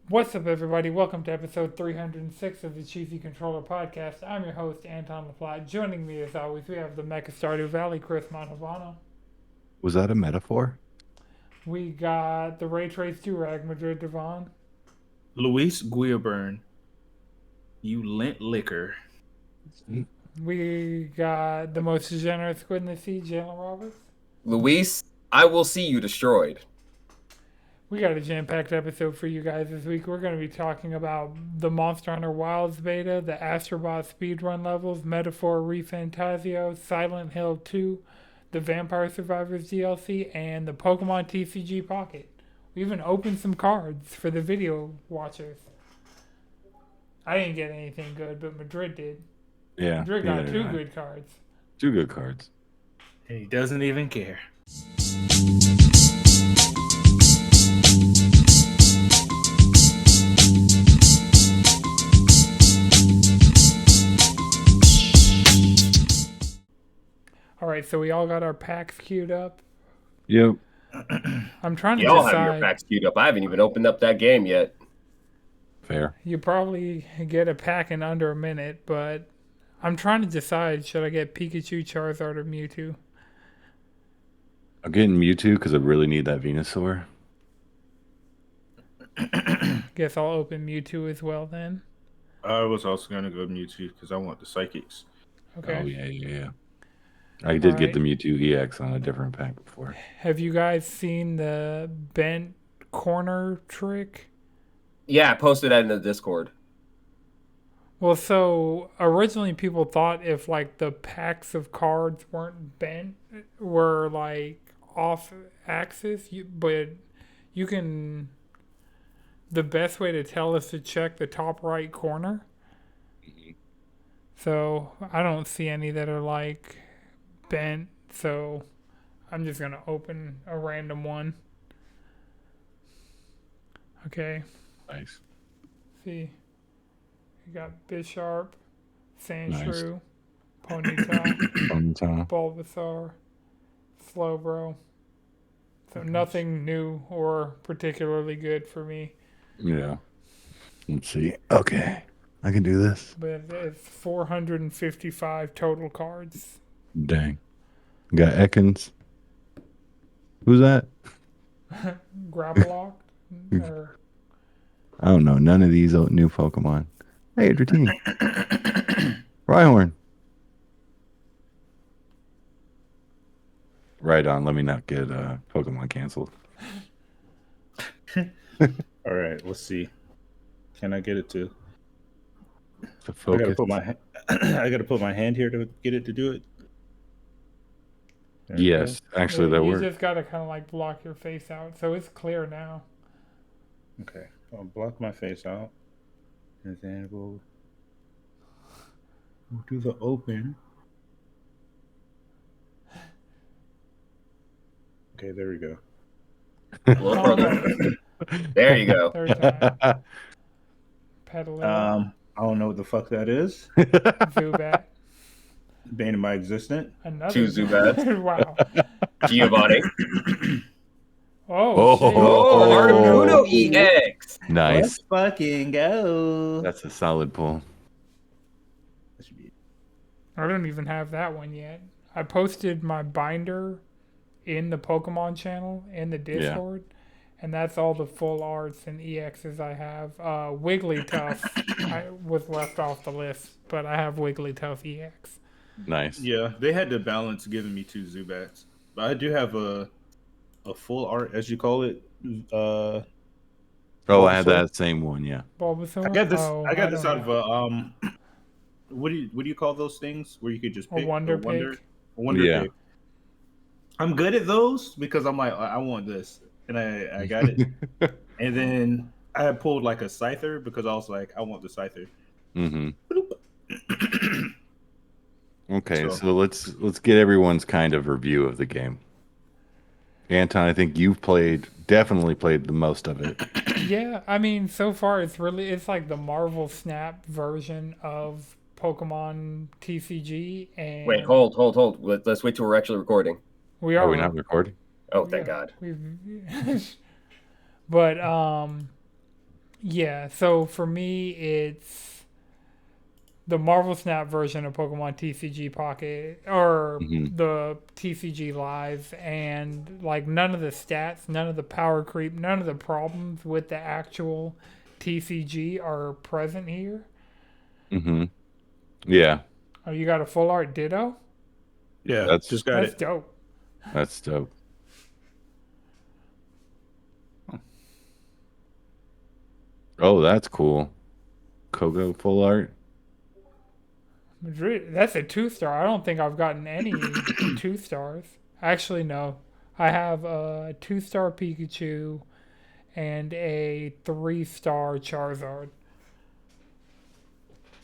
What's up, everybody? Welcome to episode 306 of the Cheesy Controller Podcast. I'm your host, Anton LaPlatte. Joining me, as always, we have the Mecha Stardew Valley, Chris Montalbano. Was that a metaphor? We got the Ray Trace Durag, Madrid Devon. Luis Guillaburn, you lint liquor. We got the most generous squid in the sea, Jalen Roberts. Luis, I will see you destroyed. We got a jam-packed episode for you guys this week. We're going to be talking about the Monster Hunter Wilds beta, the Astro Bot speedrun levels, Metaphor ReFantazio, Silent Hill 2, the Vampire Survivors DLC, and the Pokemon TCG Pocket. We even opened some cards for the video watchers. I didn't get anything good, but Madrid did. Yeah. Madrid got two good cards. Two good cards. And he doesn't even care. All right, so we all got our packs queued up. Yep. I'm trying to Y'all decide. have your packs queued up. I haven't even opened up that game yet. Fair. You probably get a pack in under a minute, but I'm trying to decide, should I get Pikachu, Charizard, or Mewtwo? I'm getting Mewtwo because I really need that Venusaur. Guess I'll open Mewtwo as well then. I was also going to go Mewtwo because I want the Psychics. Okay. Oh, yeah. I did get the Mewtwo EX on a different pack before. Have you guys seen the bent corner trick? Yeah, I posted that in the Discord. Well, so originally people thought if like the packs of cards weren't bent, were like off axis, but you can. The best way to tell is to check the top right corner. So I don't see any that are like bent, so I'm just gonna open a random one. Okay. Nice. See, you got Bisharp, Sandshrew, Ponyta, Bulbasaur, Slowbro. So nothing new or particularly good for me. Yeah. Let's see. Okay. I can do this. But it's 455 total cards. Dang. Got Ekans. Who's that? Grapploct? Or I don't know. None of these new Pokemon. Hey, Dratini. Rhyhorn. Right on. Let me not get Pokemon canceled. All right, let's see. Can I get it to? The focus. I gotta put my hand here to get it to do it. There Yes, actually that you works. just gotta kind of like block your face out, so it's clear now. Okay, I'll block my face out, and then we'll do the open. Okay, there we go. A little further. There you go. Third time. Petalil, I don't know what the fuck that is. Zubat. Bane of my existence. Another Two Zubats. Wow. Giovanni. Oh, shit. Oh, Articuno EX. Nice. Let's fucking go. That's a solid pull. That should be I don't even have that one yet. I posted my binder in the Pokemon channel in the Discord, and that's all the full arts and EXs I have. Wigglytuff was left off the list, but I have Wigglytuff EX. Nice. Yeah, they had to balance giving me two Zubats. But I do have a full art, as you call it. Oh, I had that same one. Yeah. Bulbasaur? I got this. Oh, I got this don't out know. of a What do you call those things where you could just pick A Wonder Pick? A Wonder Yeah. Pick. I'm good at those because I'm like I want this, and I got it. And then I pulled like a Scyther because I was like I want the Scyther. Mm-hmm. Okay, so let's get everyone's kind of review of the game. Anton, I think you've definitely played the most of it. Yeah, I mean, so far it's like the Marvel Snap version of Pokemon TCG. And Wait, hold. Let's wait till we're actually recording. We Are are. we not recording? Oh, thank God. But Yeah, so for me, it's the Marvel Snap version of Pokemon TCG Pocket or Hmm. the TCG Live, and like none of the stats, none of the power creep, none of the problems with the actual TCG are present here. Hmm. Yeah, Oh, you got a full art Ditto? Yeah, that's just got That's it. dope. that's dope. Oh, that's cool. Kogo full art. That's a 2 star. I don't think I've gotten any 2 stars. Actually, no. I have a 2 star Pikachu and a 3 star Charizard.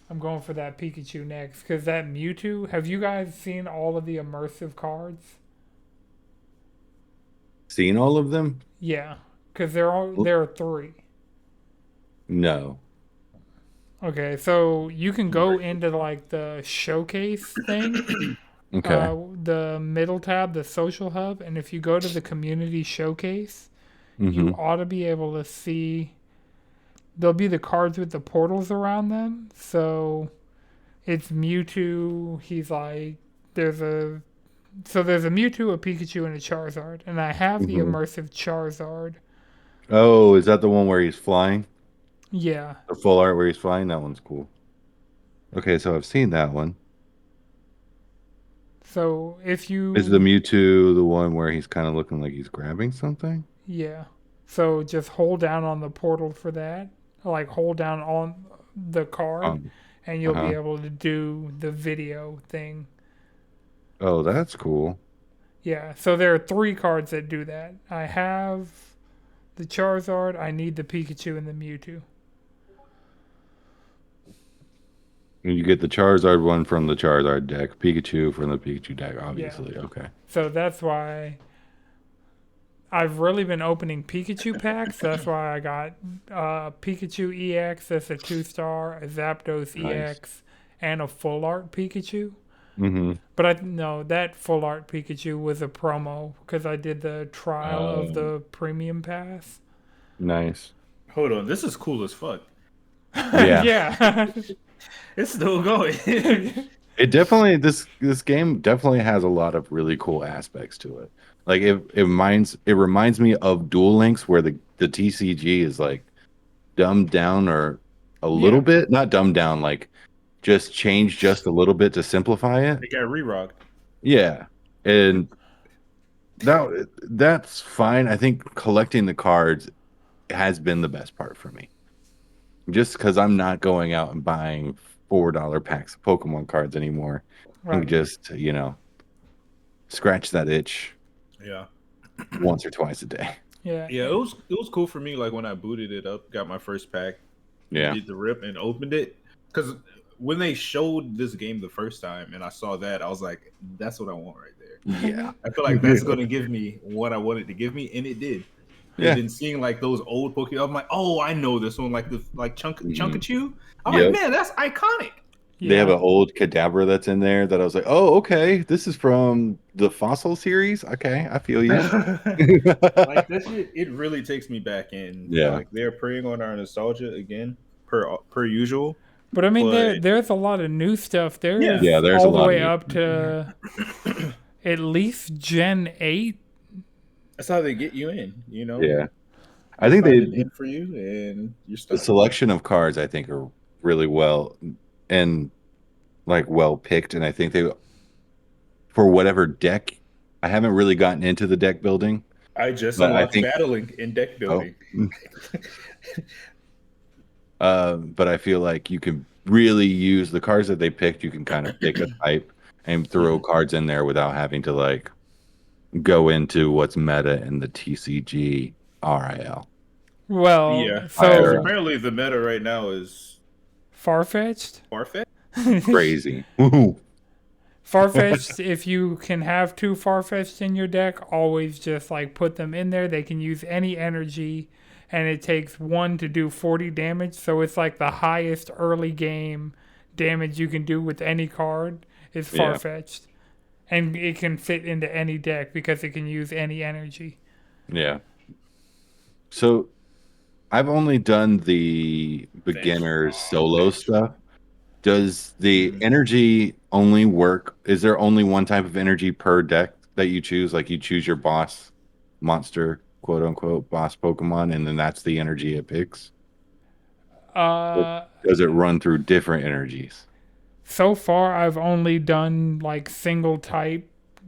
I'm going for that Pikachu next because that Mewtwo. Have you guys seen all of the immersive cards? Seen all of them? Yeah, because there are three. No. Okay, so you can go into like the showcase thing, Okay. the middle tab, the social hub, and if you go to the community showcase, you Hmm. ought to be able to see. There'll be the cards with the portals around them. So it's Mewtwo. He's like there's a there's a Mewtwo, a Pikachu, and a Charizard, and I have the Hmm. immersive Charizard. Oh, is that the one where he's flying? Yeah, The full art where he's flying? That one's cool. Okay, so I've seen that one. so if Is the you Mewtwo the one where he's kind of looking like he's grabbing something? yeah, so just hold down on the portal for that, like hold down on the card, Um, and you'll be uh-huh. able to do the video thing. Oh, that's cool. Yeah, so there are three cards that do that. I have the Charizard. I need the Pikachu and the Mewtwo. And you get the Charizard one from the Charizard deck, Pikachu from the Pikachu deck, Yeah, obviously. Okay. so that's why I've really been opening Pikachu packs. That's why I got Pikachu EX. That's a 2 star, a Zapdos Nice. EX, and a full art Pikachu. Mm-hmm. But I no, that full art Pikachu was a promo because I did the trial of the premium pass. Nice. Hold on, this is cool as fuck. Yeah. Yeah. It's still going. It definitely this game definitely has a lot of really cool aspects to it. Like it reminds me of Duel Links where the TCG is like dumbed down or a little Yeah. bit, not dumbed down, like just changed just a little bit to simplify it. They got re-rocked. Yeah. And that's fine. I think collecting the cards has been the best part for me. Just because I'm not going out and buying $4 packs of Pokemon cards anymore. I can Right. just, scratch that itch Yeah. once or twice a day. Yeah. Yeah, it was cool for me. Like when I booted it up, got my first pack, Yeah. did the rip and opened it. Because when they showed this game the first time and I saw that, I was like, that's what I want right there. Yeah. I feel like that's going to give me what I wanted to give me, and it did. Yeah. And then seeing like those old Pokemon, I'm like, oh, I know this one, like Mhm. Chunkachu. I'm Yep. like, man, that's iconic. They have Yeah. an old Kadabra that's in there that I was like, oh, okay. This is from the Fossil series. Okay, I feel you. Like that shit, it really takes me back in. Yeah. Like they're preying on our nostalgia again, per usual. But I mean, But there's a lot of new stuff. There's Yeah, there's a all the lot way of up to at least Gen 8. that's how they get you in, you know. Yeah. I They think find they an in for you, and you're the stuck. selection of cards I think are really well and like well picked, and I think they for whatever deck. I haven't really gotten into the deck building, I just but I unlocked think battling in deck oh, building. but I feel like you can really use the cards that they picked. You can kind of pick a type and throw cards in there without having to like go into what's meta in the TCG RIL. Well, Yeah. so Sure. Apparently the meta right now is Farfetched. Farfetch. Crazy. Woohoo. Farfetched, if you can have two Farfetched in your deck, always just like put them in there. They can use any energy, and it takes one to do 40 damage. So it's like the highest early game damage you can do with any card is Yeah. Farfetched. And it can fit into any deck because it can use any energy. Yeah. So I've only done the beginner solo stuff. Does the energy only work? Is there only one type of energy per deck that you choose? Like you choose your boss monster, quote unquote, boss Pokemon, and then that's the energy it picks? Or Uh, does it run through different energies? so far I've only done like single type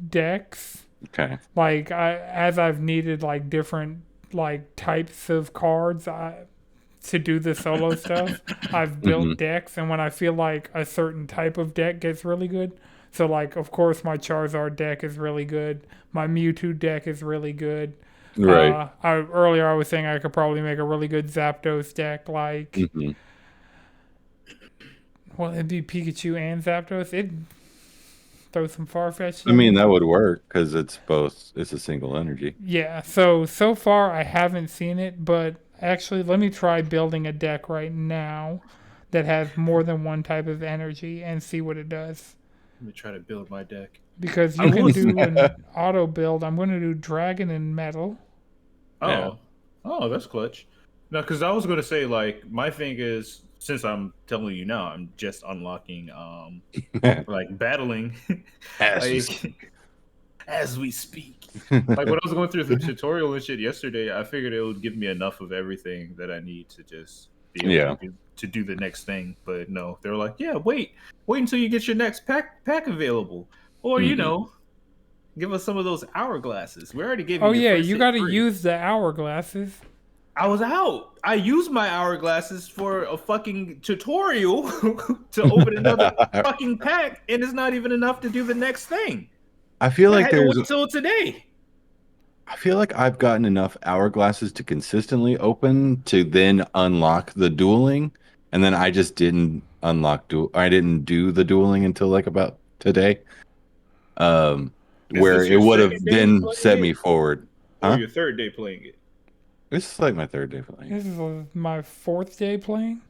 decks. Okay. Like as I've needed like different like types of cards to do the solo stuff, I've built decks, and when I feel like a certain type of deck gets really good, so like of course my Charizard deck is really good, my Mewtwo deck is really good. Right. Earlier I was saying I could probably make a really good Zapdos deck, like hmm well it'd be Pikachu and Zapdos. It'd throw some Farfetch'd I in mean, there that too. would work because it's both. It's a single energy. Yeah, so far I haven't seen it, but actually let me try building a deck right now that has more than one type of energy and see what it does. Let me try to build my deck. Because I you can will do an auto build. I'm going to do Dragon and Metal. Yeah. Oh, that's clutch. No, because I was gonna say like my thing is since I'm telling you now, I'm just unlocking like battling As you like as we speak. Like when I was going through the tutorial and shit yesterday, I figured it would give me enough of everything that I need to just be able Yeah. to do the next thing. But no, they're like, yeah, wait until you get your next pack available, or Mhm. give us some of those hourglasses. We already gave you Oh your yeah, first you hit got to free. use the hourglasses. I was out. I used my hourglasses for a fucking tutorial to open another fucking pack, and it's not even enough to do the next thing. I feel I like had to there's wait till today. I feel like I've gotten enough hourglasses to consistently open to then unlock the dueling, and then I just didn't unlock I didn't do the dueling until like about today. Is Where this it your would second have day then playing set it, me forward. or Huh? your third day playing it? This is like my third day playing it. This is my fourth day playing.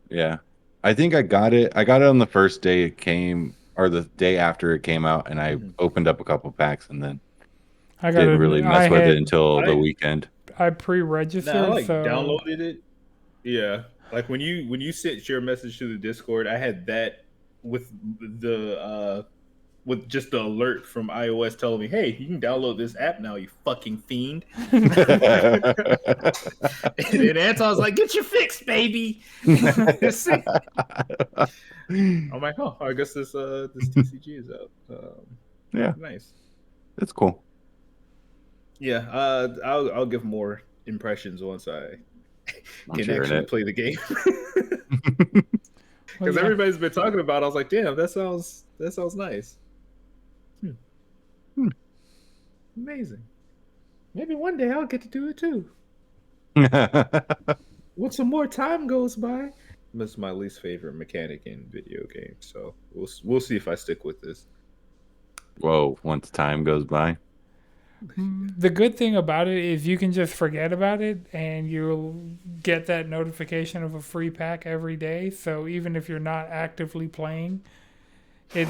Yeah. I think I got it. I got it on the first day it came, or the day after it came out, and I opened up a couple packs and then I got didn't really a. I mess with it had until the I weekend. I Nah, I pre-registered, like so downloaded it. Yeah, like when you sent your message to the Discord, I had that with the with just the alert from iOS telling me, "Hey, you can download this app now, you fucking fiend." And Anton's like, "Get your fix, baby." I'm like, "Oh, I guess this TCG is out." Yeah, Nice. it's cool. Yeah, I'll give more impressions once I Once can you're in actually it. play the game. well, Because yeah. everybody's been talking about it. I was like, damn, that sounds nice. Hmm. Amazing. Maybe one day I'll get to do it too. Once some more time goes by. This is my least favorite mechanic in video games, so we'll see if I stick with this. Whoa, once time goes by. The good thing about it is you can just forget about it and you'll get that notification of a free pack every day. So even if you're not actively playing, it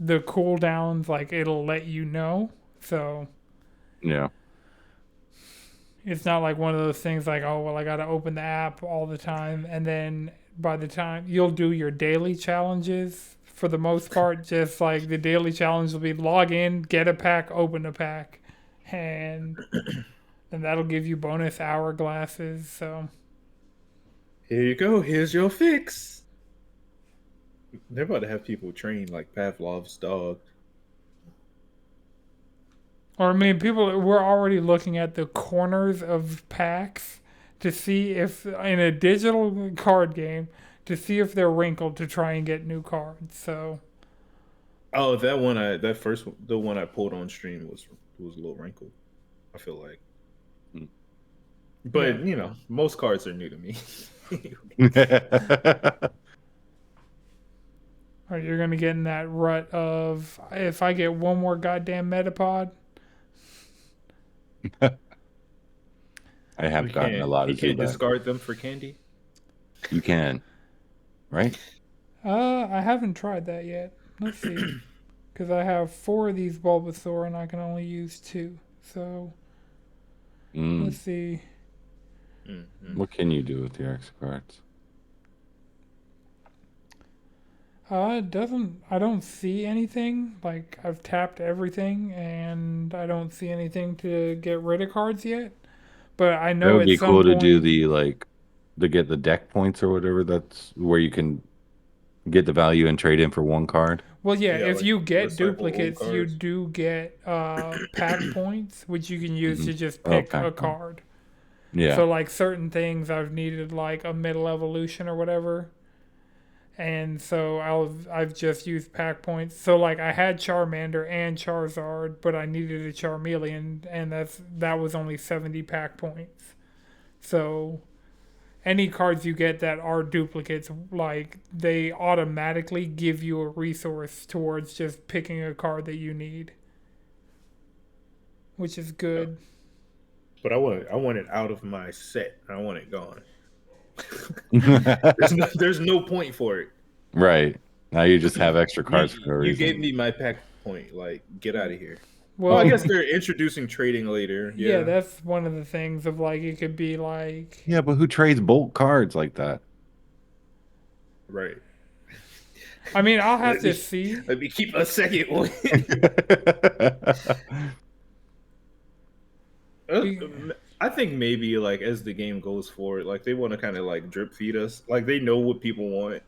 the cooldowns like it'll let you know. So Yeah. it's not like one of those things like, oh well I gotta open the app all the time, and then by the time you'll do your daily challenges for the most part, just like the daily challenge will be log in, get a pack, open a pack, and that'll give you bonus hourglasses. So Here you go. Here's your fix. They're about to have people train like Pavlov's dog. or I mean people we're already looking at the corners of packs to see if in a digital card game to see if they're wrinkled to try and get new cards. So Oh, the one I pulled on stream was a little wrinkled. I feel like, Hmm. but yeah. most cards are new to me. Or you're gonna get in that rut of if I get one more goddamn Metapod. I have gotten a lot He of can't Zubat. discard them for candy. You can, right? I haven't tried that yet. Let's see, because I have 4 of these Bulbasaur and I can only use 2. So let's see. What can you do with the X cards? It doesn't. I don't see anything. Like I've tapped everything, and I don't see anything to get rid of cards yet. But I That know would at be some cool to point. do to get the deck points or whatever. That's where you can get the value and trade in for one card. Well, yeah, Yeah, if like you get recycle old duplicates, you cards. do get pack points, which you can use to just Oh, pick pack a point. card. Yeah. So like certain things I've needed like a middle evolution or whatever. And so I've just used pack points. So like I had Charmander and Charizard, but I needed a Charmeleon, and that was only 70 pack points. So any cards you get that are duplicates, like they automatically give you a resource towards just picking a card that you need, which is good. But I want it out of my set. I want it gone. Right. There's no point for it. Now you just have extra cards for a You reason. gave me my pack point. Like, get out of here. Well, I guess they're introducing trading later. yeah, that's one of the things of like it could be like Yeah, but who trades bulk cards like that? Right. I mean, I'll have to see. Let me keep a second one. I think maybe like as the game goes forward, like they want to kind of like drip feed us. Like they know what people want.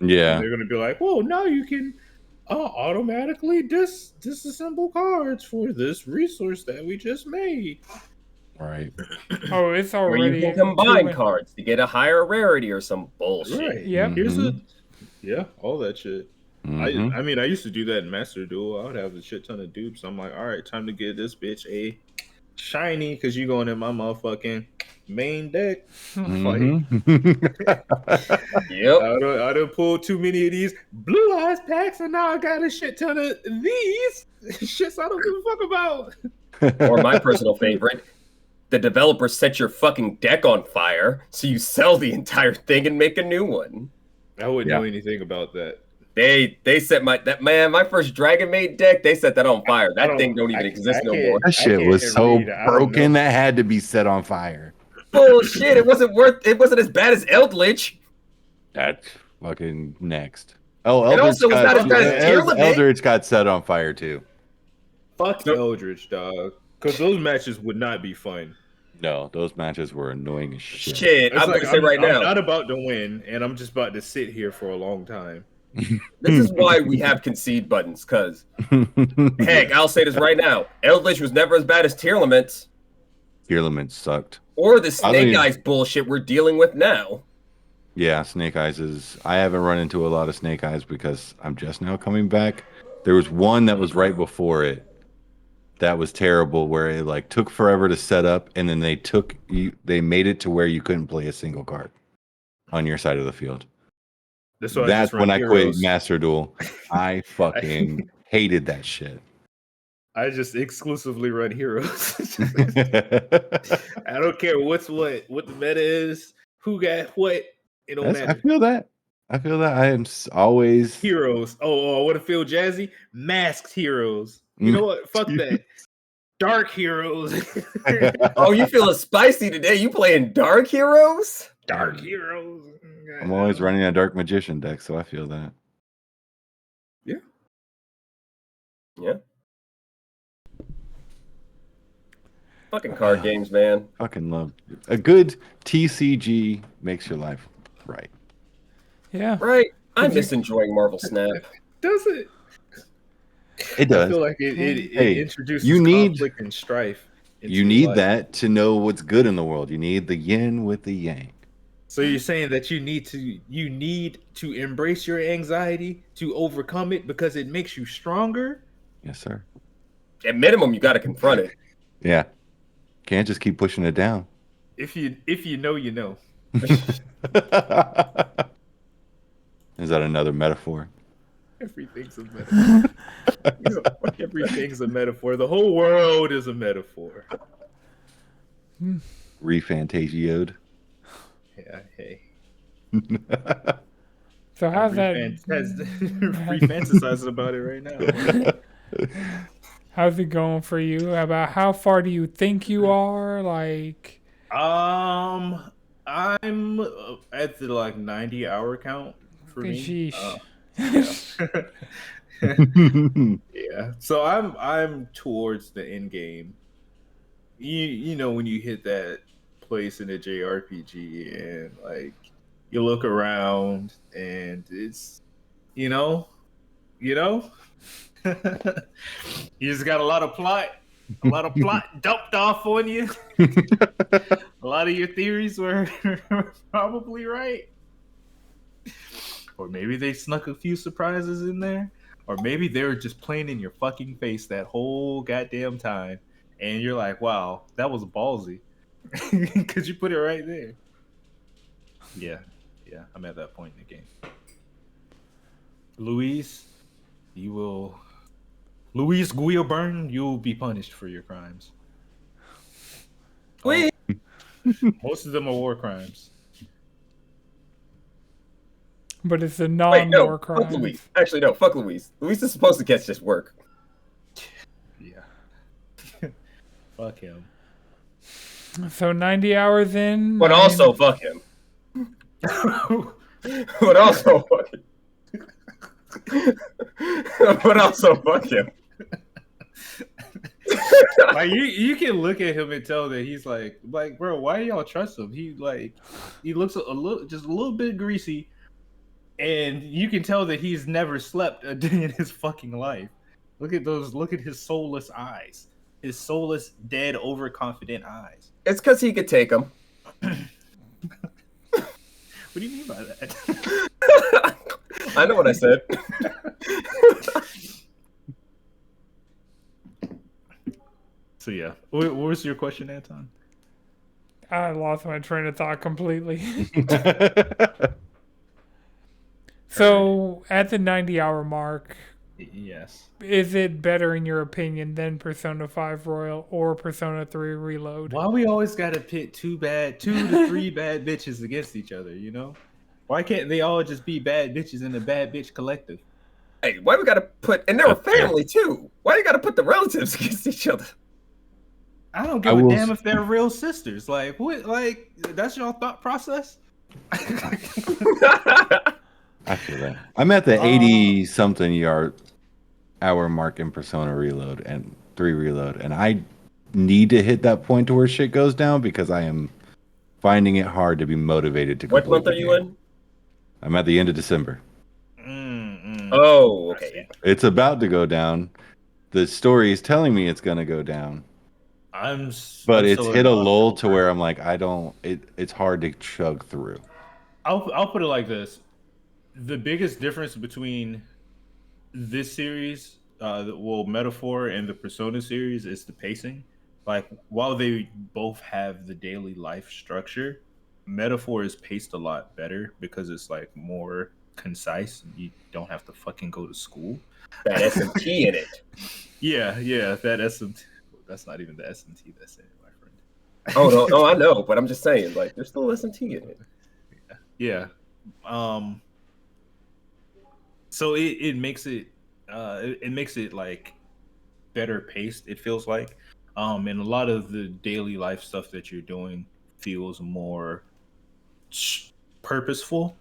Yeah. And they're gonna be like, "Whoa, now you can automatically disassemble cards for this resource that we just made." Right. Oh, it's Or you already can combine too- cards to get a higher rarity or some bullshit. Right. Yep. Here's all that shit. Mhm. I mean, I used to do that in Master Duel. I would have a shit ton of dupes. I'm like, all right, time to get this bitch a shiny because you going in my motherfucking main deck. Mhm. Yep. I done pulled too many of these blue eyes packs, and now I got a shit ton of these shits I don't give a fuck about. Or my personal favorite, the developer set your fucking deck on fire, so you sell the entire thing and make a new one. I wouldn't Yeah. know anything about that. They set my first Dragon Maid deck, they set that on fire. That thing don't even exist no more. That shit can't was so read. I don't broken know. that had to be set on fire. Bullshit, it wasn't as bad as Eldritch. That's fucking next. Oh, It also was not as bad as Tear Limit. Eldritch got set on fire too. Fuck Nope. Eldritch, dog. Because those matches would not be fun. No, those matches were annoying as shit. Shit, It's I'm like, gonna say right I'm now. not about to win, and I'm just about to sit here for a long time. This is why we have concede buttons, cause heck, I'll say this right now. Eldritch was never as bad as Tear Limits Elements sucked. or the I don't Snake even- Eyes bullshit we're dealing with now. Yeah, Snake Eyes is. I haven't run into a lot of Snake Eyes because I'm just now coming back. There was one that was right before it that was terrible, where it like took forever to set up, and then they made it to where you couldn't play a single card on your side of the field. That's why That's when I quit Heroes. Master Duel. I fucking hated that shit. I just exclusively run heroes. I don't care what the meta is, who got what. It don't I matter. feel that. I am always. Heroes. Oh, I want to feel jazzy. Masked heroes. You know what? Fuck that. Dark heroes. Oh, you feeling spicy today? You playing Dark Heroes? Dark heroes. I'm always running a Dark Magician deck, so I feel that. Yeah. Fucking card games, man. Fucking love a good TCG makes your life right. Yeah. Right? I miss enjoying Marvel Snap. Does it? It I does. feel like it Hey, introduces you need- conflict and strife. into You need life. that to know what's good in the world. You need the yin with the yang. So you're saying that you need to embrace your anxiety to overcome it because it makes you stronger? Yes, sir. At minimum, you got to confront it. Yeah. Can't just keep pushing it down. If you know, you know. Is that another metaphor? Everything's a metaphor. Everything's a metaphor. The whole world is a metaphor. Refantasioed. Yeah, hey. So how's that? Refantasizing about it right now. How's it going for you? About how far do you think you are? Like, I'm at the like 90-hour count for me. Sheesh. Yeah. Yeah. So I'm towards the end game. You know when you hit that place in a JRPG and like you look around and it's you know you just got a lot of plot dumped off on you. A lot of your theories were probably right. Or maybe they snuck a few surprises in there. Or maybe they were just playing in your fucking face that whole goddamn time. And you're like, wow, that was ballsy. Because you put it right there. Yeah. Yeah, I'm at that point in the game. Louise Guilburn, you'll be punished for your crimes. Wait. Most of them are war crimes. But it's a Wait, non-war no, crime. fuck Louise. Actually, no, fuck Louise. Louise is supposed to catch this work. Yeah. Fuck him. So 90 hours in. But also, fuck him. But also, fuck him. But also, fuck him. Like you can look at him and tell that he's like, bro, why do y'all trust him? He looks a little bit greasy, and you can tell that he's never slept a day in his fucking life. Look at his soulless eyes, his soulless, dead, overconfident eyes. It's because he could take them. What do you mean by that? I know what I said. So yeah, what was your question, Anton? I lost my train of thought completely. So at the 90-hour mark, Yes. is it better in your opinion than Persona 5 Royal or Persona 3 Reload? Why we always gotta pit two to three bad bitches against each other? You know, why can't they all just be bad bitches in a bad bitch collective? Hey, why we gotta put, and they're a family too. Why you gotta put the relatives against each other? I don't give a damn if they're real sisters. Like what? Like that's your thought process? I feel that. I'm at the 80-something hour mark in Persona Reload and 3 Reload, and I need to hit that point to where shit goes down because I am finding it hard to be motivated to complete. What month are you in? I'm at the end of December. Oh, okay. It's about to go down. The story is telling me it's going to go down. But it's hit a lull to where I'm like, it's hard to chug through. I'll put it like this. The biggest difference between this series, Metaphor and the Persona series is the pacing. Like, while they both have the daily life structure, Metaphor is paced a lot better because it's like more concise. You don't have to fucking go to school. That SMT in it. Yeah, that SMT. That's not even the SMT that's in it, my friend. Oh no, I know, but I'm just saying, like, there's still SMT in it. Yeah. So it makes it like better paced, it feels like. And a lot of the daily life stuff that you're doing feels more purposeful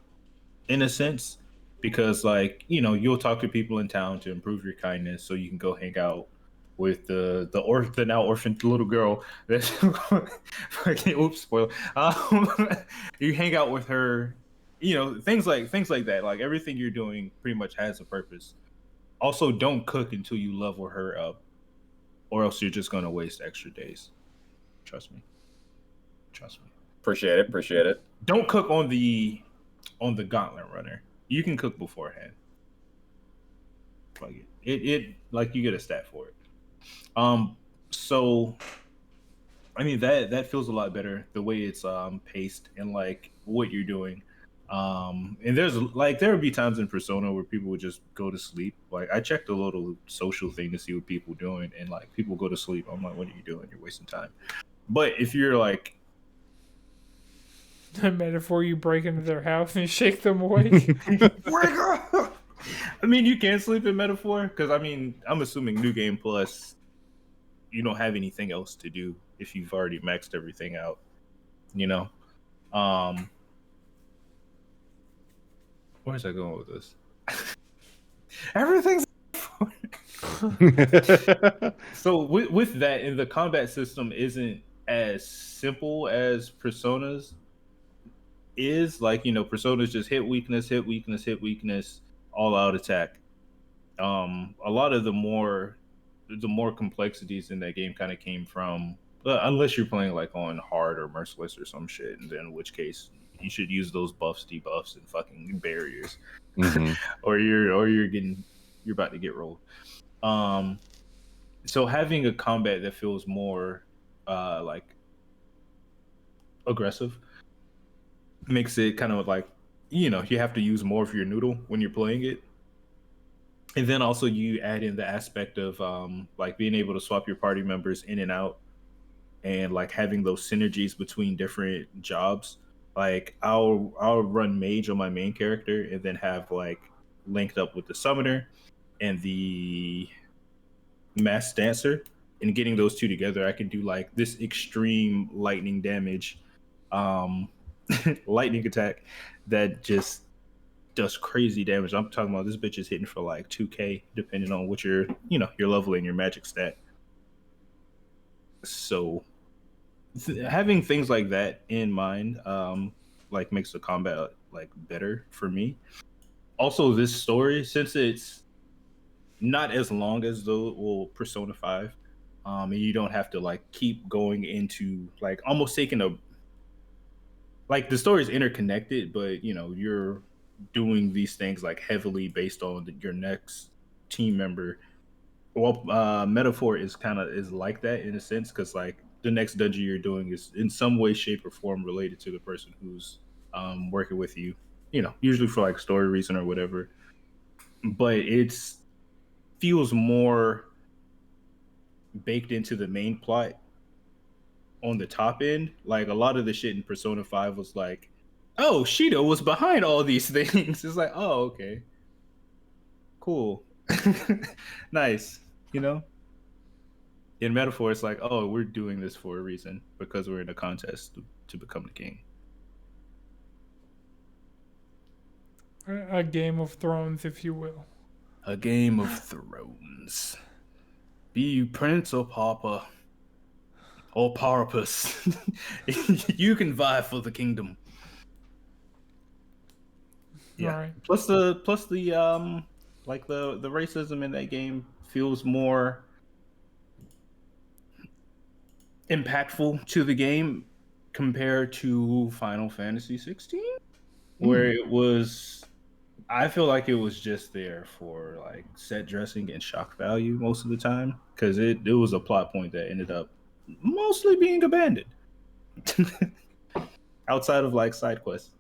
in a sense, because like, you know, you'll talk to people in town to improve your kindness so you can go hang out with the now orphaned little girl that's fucking oops spoil. You hang out with her, you know, things like that. Like everything you're doing pretty much has a purpose. Also, don't cook until you level her up, or else you're just gonna waste extra days. Trust me. Appreciate it. Don't cook on the gauntlet runner. You can cook beforehand. Like it like you get a stat for it. So I mean that feels a lot better the way it's paced and like what you're doing. And there would be times in Persona where people would just go to sleep. Like I checked a little social thing to see what people are doing, and like people go to sleep. I'm like, what are you doing? You're wasting time. But if you're like The Metaphor, you break into their house and shake them awake. wake up! I mean, you can sleep in Metaphor because I mean, I'm assuming New Game Plus, you don't have anything else to do if you've already maxed everything out. you know. Where's I going with this? Everything's so with that, and the combat system isn't as simple as Persona's is. Like, you know, Persona's just hit weakness, hit weakness, hit weakness, all out attack. A lot of the more complexities in that game kind of came from, unless you're playing like on hard or merciless or some shit, and then in which case you should use those buffs, debuffs, and fucking barriers, or you're about to get rolled. So having a combat that feels more like aggressive makes it kind of like, you know, you have to use more of your noodle when you're playing it. And then also you add in the aspect of like being able to swap your party members in and out, and like having those synergies between different jobs. Like I'll run mage on my main character and then have like linked up with the summoner and the mass dancer, and getting those two together, I can do like this extreme lightning damage, lightning attack that just does crazy damage. I'm talking about this bitch is hitting for like 2k depending on what your level and your magic stat. So having things like that in mind like makes the combat like better for me. Also, this story, since it's not as long as the Persona 5, and you don't have to like keep going into like almost taking a, like, the story is interconnected, but you know, you're doing these things like heavily based on your next team member. Well, metaphor is like that in a sense, because like the next dungeon you're doing is in some way, shape, or form related to the person who's working with you, you know, usually for like story reason or whatever. But it's feels more baked into the main plot on the top end. Like a lot of the shit in Persona 5 was like, oh, Shido was behind all these things. It's like, oh, okay, cool. Nice, you know. In metaphor, it's like, oh, we're doing this for a reason, because we're in a contest to become the king. A Game of Thrones, if you will. A Game of Thrones. Be you prince or pauper or parapus, you can vie for the kingdom. Yeah. Right. Plus the like the racism in that game feels more impactful to the game compared to Final Fantasy 16, where it was, I feel like it was just there for like set dressing and shock value most of the time, because it was a plot point that ended up mostly being abandoned outside of like side quests.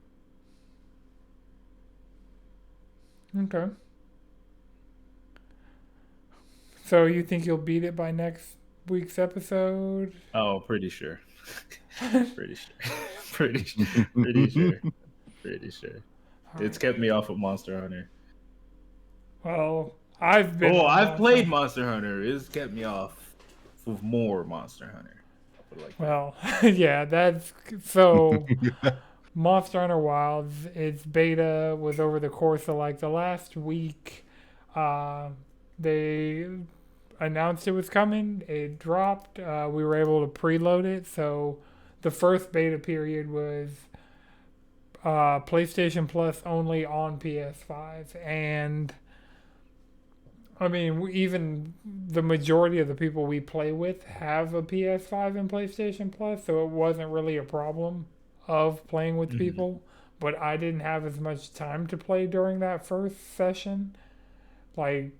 Okay. So you think you'll beat it by next week's episode? Oh, pretty sure. Pretty sure. Pretty sure. It's kept me off of Monster Hunter. Well, I've been. Oh, I've played Monster Hunter. It's kept me off of more Monster Hunter. Like, well, yeah, that's so. Monster Hunter Wilds, its beta was over the course of like the last week. They announced it was coming. It dropped. We were able to preload it. So the first beta period was PlayStation Plus only on PS5. And I mean, even the majority of the people we play with have a PS5 and PlayStation Plus. So it wasn't really a problem of playing with people. But I didn't have as much time to play during that first session. Like,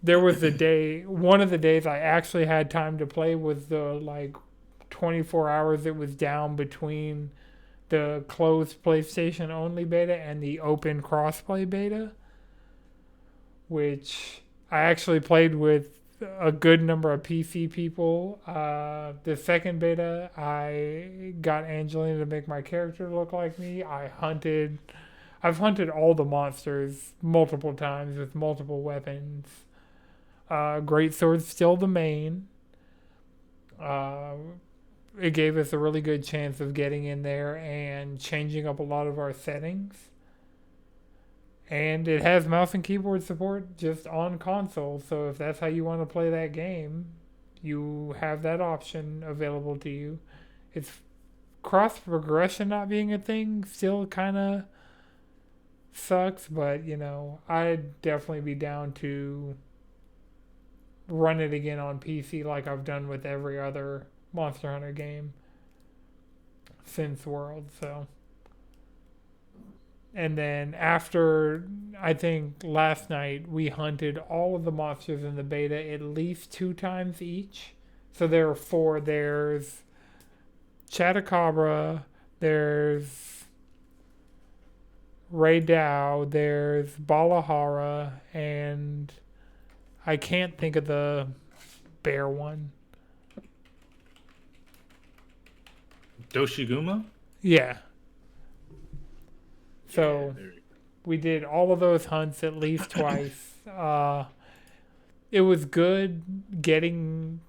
there was the day, one of the days I actually had time to play was the like 24 hours it was down between the closed PlayStation only beta and the open crossplay beta, which I actually played with a good number of PC people. The second beta, I got Angelina to make my character look like me. I've hunted all the monsters multiple times with multiple weapons. Great Sword's still the main. it gave us a really good chance of getting in there and changing up a lot of our settings. And it has mouse and keyboard support just on console, so if that's how you want to play that game, you have that option available to you. It's cross progression not being a thing still kind of sucks, but I'd definitely be down to run it again on PC like I've done with every other Monster Hunter game since World. So, and then after, I think last night, we hunted all of the monsters in the beta at least 2 times each. So there are 4. There's Chatacabra, there's Raydao, there's Balahara, and I can't think of the bear one. Doshiguma? Yeah. So Yeah, we did all of those hunts at least twice. It was good getting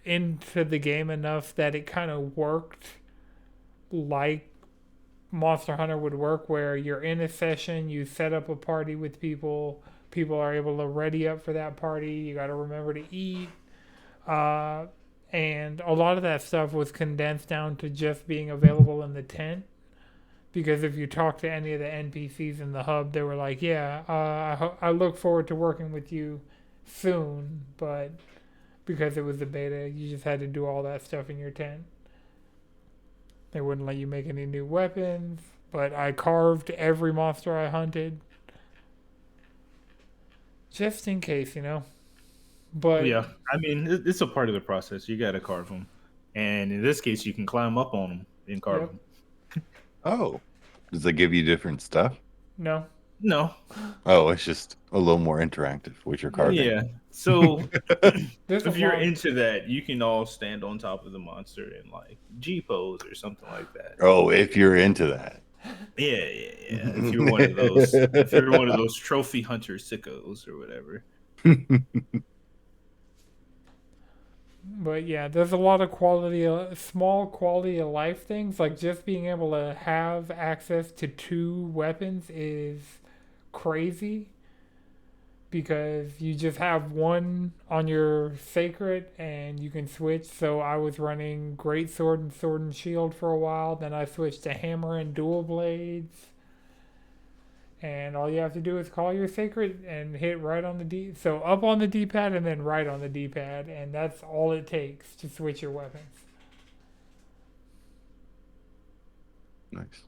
into the game enough that it kind of worked like Monster Hunter would work, where you're in a session, you set up a party with people are able to ready up for that party, you got to remember to eat, and a lot of that stuff was condensed down to just being available in the tent, because if you talk to any of the NPCs in the hub, they were like, I look forward to working with you soon, but because it was the beta, you just had to do all that stuff in your tent. They wouldn't let you make any new weapons, but I carved every monster I hunted. Just in case, But yeah, I mean, it's a part of the process. You got to carve them. And in this case, you can climb up on them and carve them. Oh. Does it give you different stuff? No. No. Oh, it's just a little more interactive with your carving. Yeah. So There's if a you're lot- into that, you can all stand on top of the monster in like G pose or something like that. Oh, if you're into that. Yeah. If you're one of those trophy hunter sickos or whatever. But yeah, there's a lot of small quality of life things. Like just being able to have access to 2 weapons is crazy, because you just have one on your sacred and you can switch. So I was running great sword and shield for a while. Then I switched to hammer and dual blades. And all you have to do is call your sacred and hit right on the so up on the D-pad and then right on the D-pad, and that's all it takes to switch your weapons. Nice.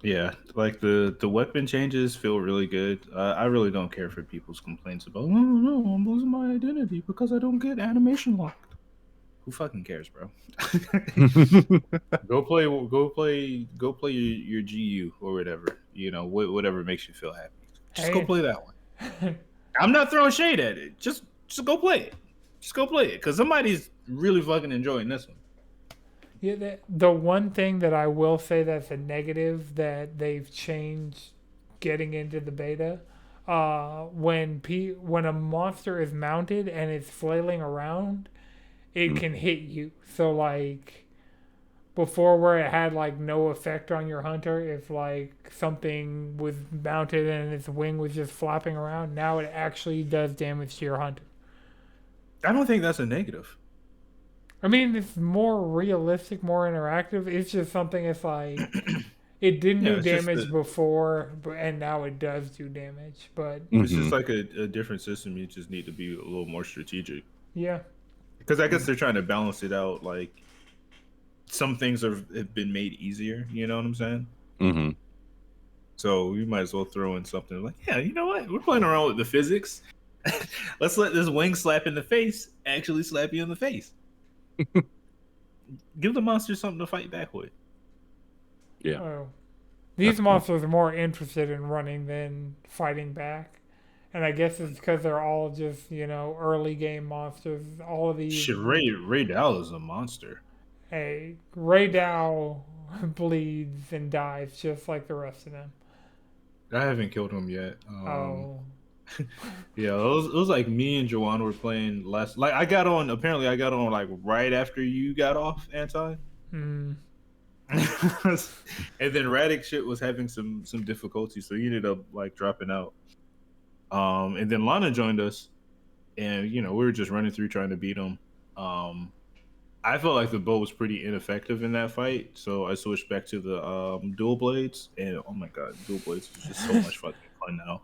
Yeah, like the weapon changes feel really good. I really don't care for people's complaints about, oh no, I'm losing my identity because I don't get animation locked. Who fucking cares, bro? Go play your GU or whatever. Whatever makes you feel happy. Just go Hey. play that one. I'm not throwing shade at it. Just go play it. Just go play it, because somebody's really fucking enjoying this one. Yeah, the one thing that I will say that's a negative that they've changed getting into the beta, when a monster is mounted and it's flailing around, it can hit you. So like before, where it had like no effect on your hunter if like something was mounted and its wing was just flopping around, now it actually does damage to your hunter. I don't think that's a negative. I mean, it's more realistic, more interactive. It's just something. It's like it didn't Yeah, do it's just damage before, and now it does do damage. But It's just like a different system. You just need to be a little more strategic. yeah, Because I guess they're trying to balance it out. Like some things have been made easier. You know what I'm saying? Mm-hmm. So you might as well throw in something like, yeah, you know what? We're playing around with the physics. Let's let this wing slap in the face actually slap you in the face. Give the monster something to fight back with. Yeah. oh. These That's monsters are more interested in running than fighting back, and I guess it's because they're all just early game monsters. All of these. Shit, Ray Dow is a monster. Hey, Raydao bleeds and dies just like the rest of them. I haven't killed him yet. Oh, Yeah, it was like me and Joanne were playing last. Like I got on. Apparently, I got on like right after you got off, Anton. Mm. And then Radic shit was having some difficulty, so he ended up like dropping out. And then Lana joined us, and we were just running through trying to beat him. I felt like the bow was pretty ineffective in that fight, so I switched back to the dual blades, and oh my god, dual blades is just so much fucking fun now.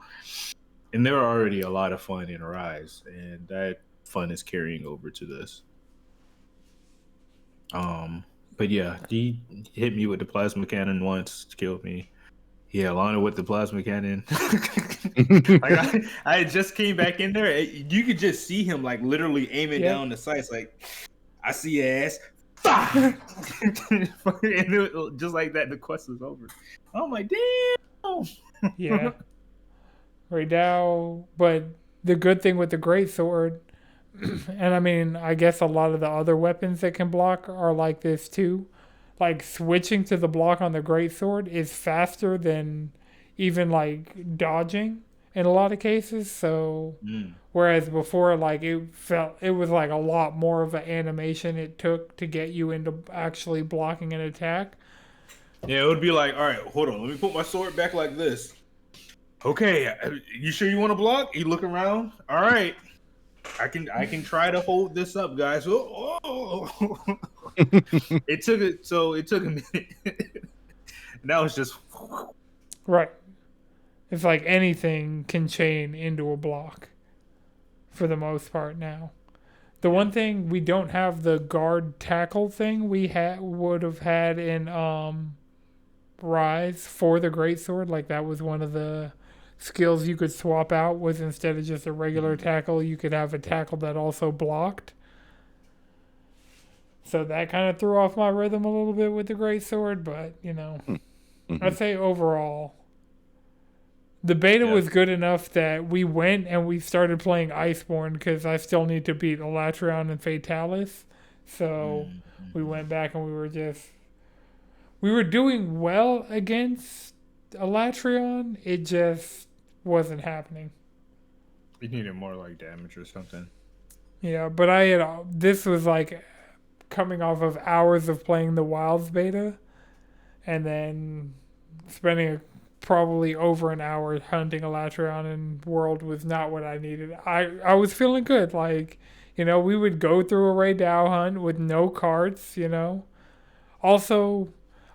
And there are already a lot of fun in Rise, and that fun is carrying over to this. But yeah, he hit me with the plasma cannon once, killed me. Yeah, Lana with the plasma cannon. Like I just came back in there. You could just see him like literally aiming down the sights. Like, I see your ass. And just like that, the quest was over. I'm like, damn. Yeah. Right now, but the good thing with the greatsword, and I mean, I guess a lot of the other weapons that can block are like this too. Like switching to the block on the greatsword is faster than even like dodging in a lot of cases. So whereas before, like it was like a lot more of an animation it took to get you into actually blocking an attack. Yeah, it would be like, all right, hold on, let me put my sword back like this. Okay, you sure you want to block? You look around. All right, I can try to hold this up, guys. Oh. It took a minute. Now it's just right. It's like anything can chain into a block for the most part now. The one thing we don't have the guard tackle thing we would have had in Rise for the greatsword. Like that was one of the skills you could swap out, was instead of just a regular tackle, you could have a tackle that also blocked. So that kind of threw off my rhythm a little bit with the greatsword, but I'd say overall, the beta was good enough that we went and we started playing Iceborne because I still need to beat Alatreon and Fatalis. So we went back and we were doing well against Alatreon. It just wasn't happening. You needed more like damage or something. Yeah, but this was like coming off of hours of playing the Wilds beta and then spending probably over an hour hunting Alatreon in World was not what I needed. I was feeling good. Like, we would go through a Ray Dow hunt with no cards, Also,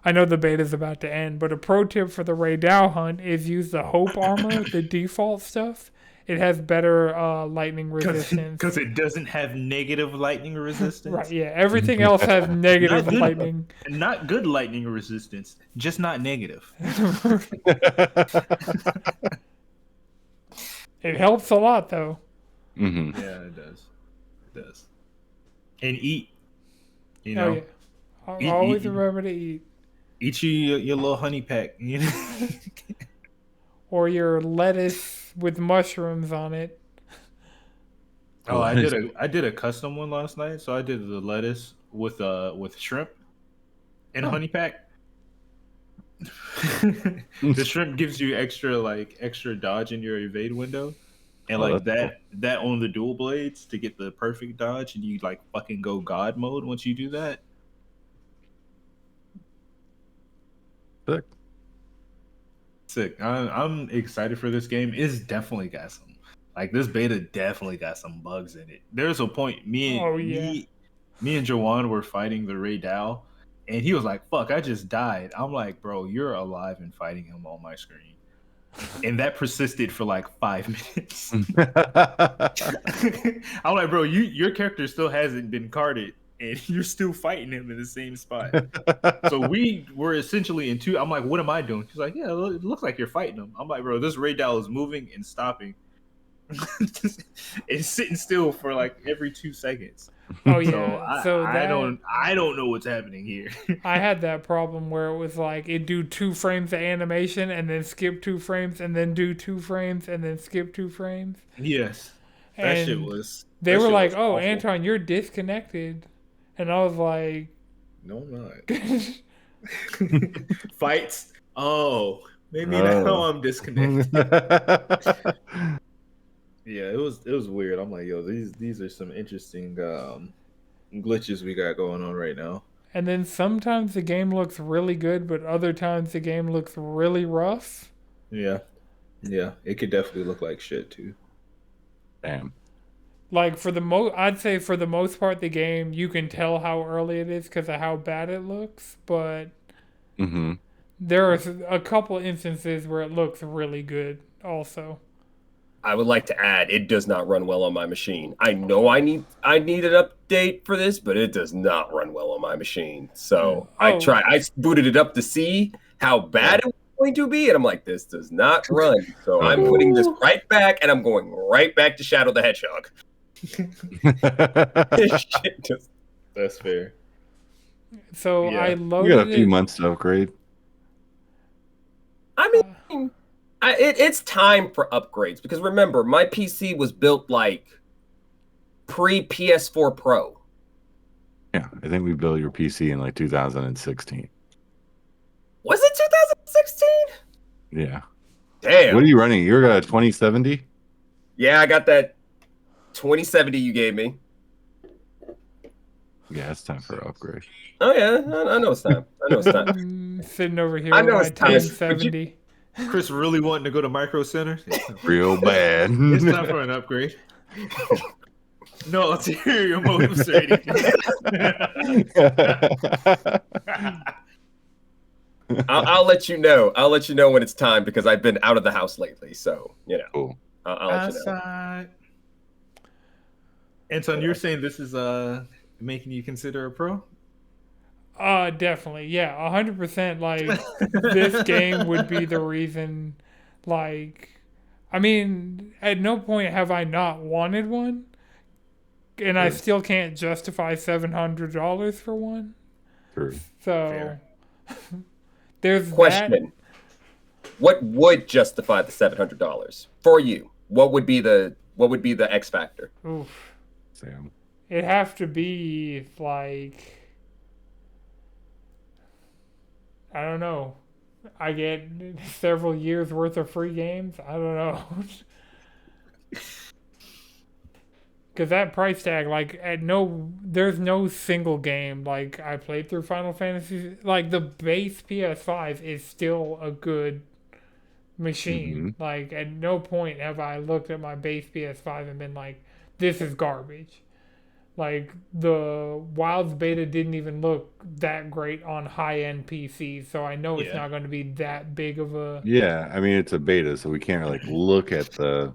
I know the beta's about to end, but a pro tip for the Ray Dow hunt is use the Hope armor, the default stuff. It has better lightning resistance. Because it doesn't have negative lightning resistance? Right, yeah. Everything else has negative lightning. Not good lightning resistance, just not negative. It helps a lot, though. Mm-hmm. Yeah, it does. It does. And eat. Oh, yeah. Always remember to eat. Eat your little honey pack. Or your lettuce with mushrooms on it. Oh, I did a custom one last night. So I did the lettuce with shrimp and honey pack. The shrimp gives you extra dodge in your evade window, and that on the dual blades to get the perfect dodge, and you like fucking go god mode once you do that. Sick. I'm excited for this game. It's definitely got some, like, this beta definitely got some bugs in it. There's a point me and Jawan were fighting the Ray Dow, and he was like, "Fuck, I just died." I'm like, "Bro, you're alive and fighting him on my screen," and that persisted for like 5 minutes. I'm like, "Bro, your character still hasn't been carded, and you're still fighting him in the same spot." So we were essentially in two. I'm like, "What am I doing?" He's like, "Yeah, it looks like you're fighting him." I'm like, "Bro, this Ray Dow is moving and stopping." It's sitting still for like every 2 seconds. Oh yeah. I don't know what's happening here. I had that problem where it was like it do 2 frames of animation and then skip 2 frames and then do 2 frames and then skip 2 frames. Yes. That shit was. They were like, "Oh, awful. Anton, you're disconnected," and I was like, "No, I'm not." Fights. Oh, maybe now I'm disconnected. Yeah, it was weird. I'm like, yo, these are some interesting glitches we got going on right now. And then sometimes the game looks really good, but other times the game looks really rough. Yeah, yeah, it could definitely look like shit too. Damn. Like I'd say for the most part, the game you can tell how early it is because of how bad it looks. But Mm-hmm. there are a couple instances where it looks really good. Also, I would like to add, it does not run well on my machine. I know I need an update for this, but it does not run well on my machine. So I booted it up to see how bad it was going to be, and I'm like, this does not run. So I'm putting this right back, and I'm going right back to Shadow the Hedgehog. Shit just... That's fair. So Yeah. I We loaded got a few it. months to upgrade. I mean, it's time for upgrades because remember, my PC was built like pre PS4 Pro. Yeah, I think we built your PC in like 2016. Was it 2016? Yeah. Damn. What are you running? You're a 2070? Yeah, I got that 2070 you gave me. Yeah, it's time for an upgrade. Oh yeah, I know it's time. I know it's time. Sitting over here I with know my it's time. 1070. Chris really wanting to go to Micro Center. Real bad. It's time for an upgrade. No ulterior motives or anything. I'll let you know. I'll let you know when it's time because I've been out of the house lately. So you know, Cool. I'll let you know. Anton, you're saying this is making you consider a pro? Definitely. Yeah, 100%. Like, this game would be the reason, like, I mean, at no point have I not wanted one, and I still can't justify $700 for one. True. So, there's Question: what would justify the $700 for you? What would be the X factor? that. Oof. Sam. It'd have to be, like, I don't know. I get several years worth of free games. I don't know. Because that price tag, like, there's no single game. Like, I played through Final Fantasy. Like, the base PS5 is still a good machine. Like, at no point have I looked at my base PS5 and been like, this is garbage. Like, the Wilds beta didn't even look that great on high-end PCs, so I know it's not going to be that big of a... Yeah, I mean, it's a beta, so we can't like look at the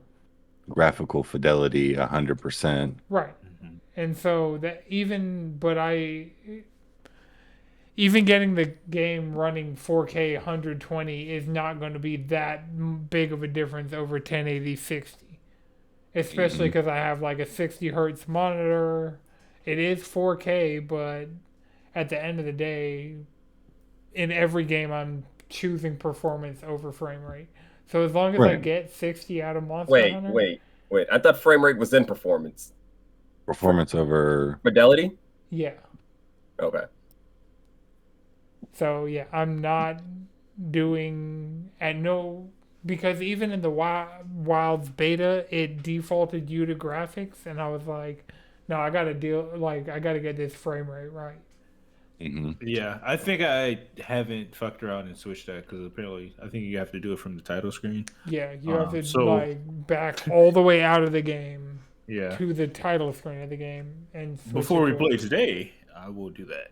graphical fidelity 100%. Right. And so that even getting the game running 4K 120 is not going to be that big of a difference over 1080 60. Especially because I have like a 60 hertz monitor. It is 4K, but at the end of the day, in every game, I'm choosing performance over frame rate. So as long as I get 60 out of Monster Hunter... Wait. I thought frame rate was in performance. Performance over Fidelity? Yeah. Okay. So, yeah, I'm not doing... Because even in the Wilds beta, it defaulted you to graphics, and I was like, no, I gotta get this frame rate right. Yeah, I think I haven't fucked around and switched that because apparently I think you have to do it from the title screen. Yeah, you have to back all the way out of the game to the title screen of the game. And before we play today, I will do that.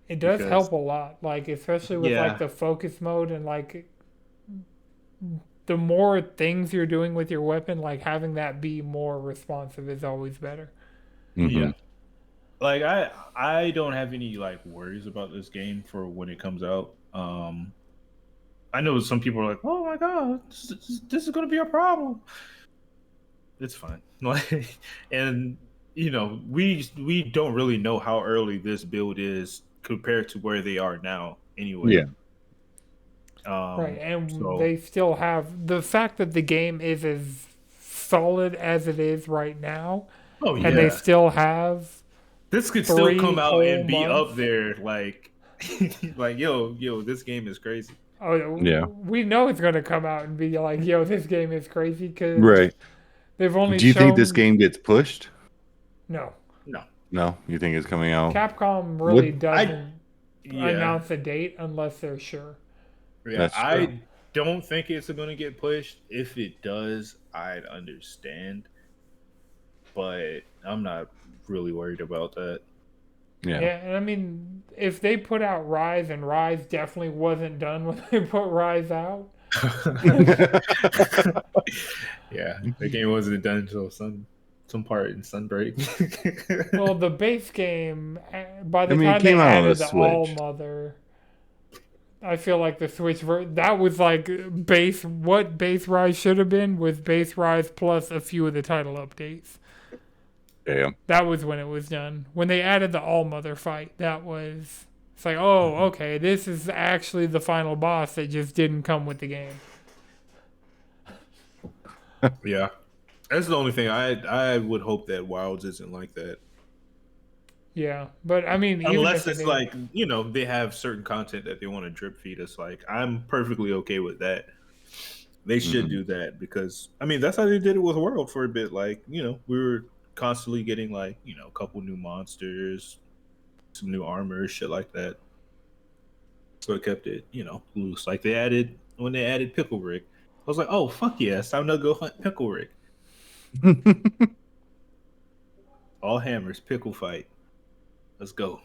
It does help a lot, like especially with like the focus mode and like the more things you're doing with your weapon, like having that be more responsive is always better. Yeah. Like I don't have any like worries about this game for when it comes out. I know some people are like, "Oh my god, this is going to be a problem." It's fine. Like, and you know, we don't really know how early this build is compared to where they are now anyway. Yeah. Right, and they still have the fact that the game is as solid as it is right now. Oh yeah. And they still have this could still come out and be up there like like yo, this game is crazy. Oh, Yeah. we know it's going to come out and be like, yo, this game is crazy because Right. they've only Do you shown... think this game gets pushed? No. No. No, you think it's coming out? Capcom really Would- doesn't Yeah. announce a date unless they're sure. Yeah, That's true. I don't think it's going to get pushed. If it does, I'd understand. But I'm not really worried about that. Yeah, and I mean, if they put out Rise, and Rise definitely wasn't done when they put Rise out. Yeah, the game wasn't done until some part in Sunbreak. Well, the base game, by the I mean, it time they came out on added the the All Switch. Mother, I feel like the Switch that was like base. What base Rise should have been was base Rise plus a few of the title updates. Yeah. That was when it was done. When they added the All Mother fight, that was... It's like, oh, okay, this is actually the final boss that just didn't come with the game. Yeah, that's the only thing. I would hope that Wilds isn't like that. Yeah, but I mean, even Unless if it's it like, you know, they have certain content that they want to drip feed us. Like, I'm perfectly okay with that. They should do that because, I mean, that's how they did it with World for a bit. Like, you know, we were constantly getting like, you know, a couple new monsters, some new armor, shit like that. So it kept it, you know, loose. Like when they added Pickle Rick, I was like, oh fuck yeah, it's time to go hunt Pickle Rick. All hammers, pickle fight. Let's go.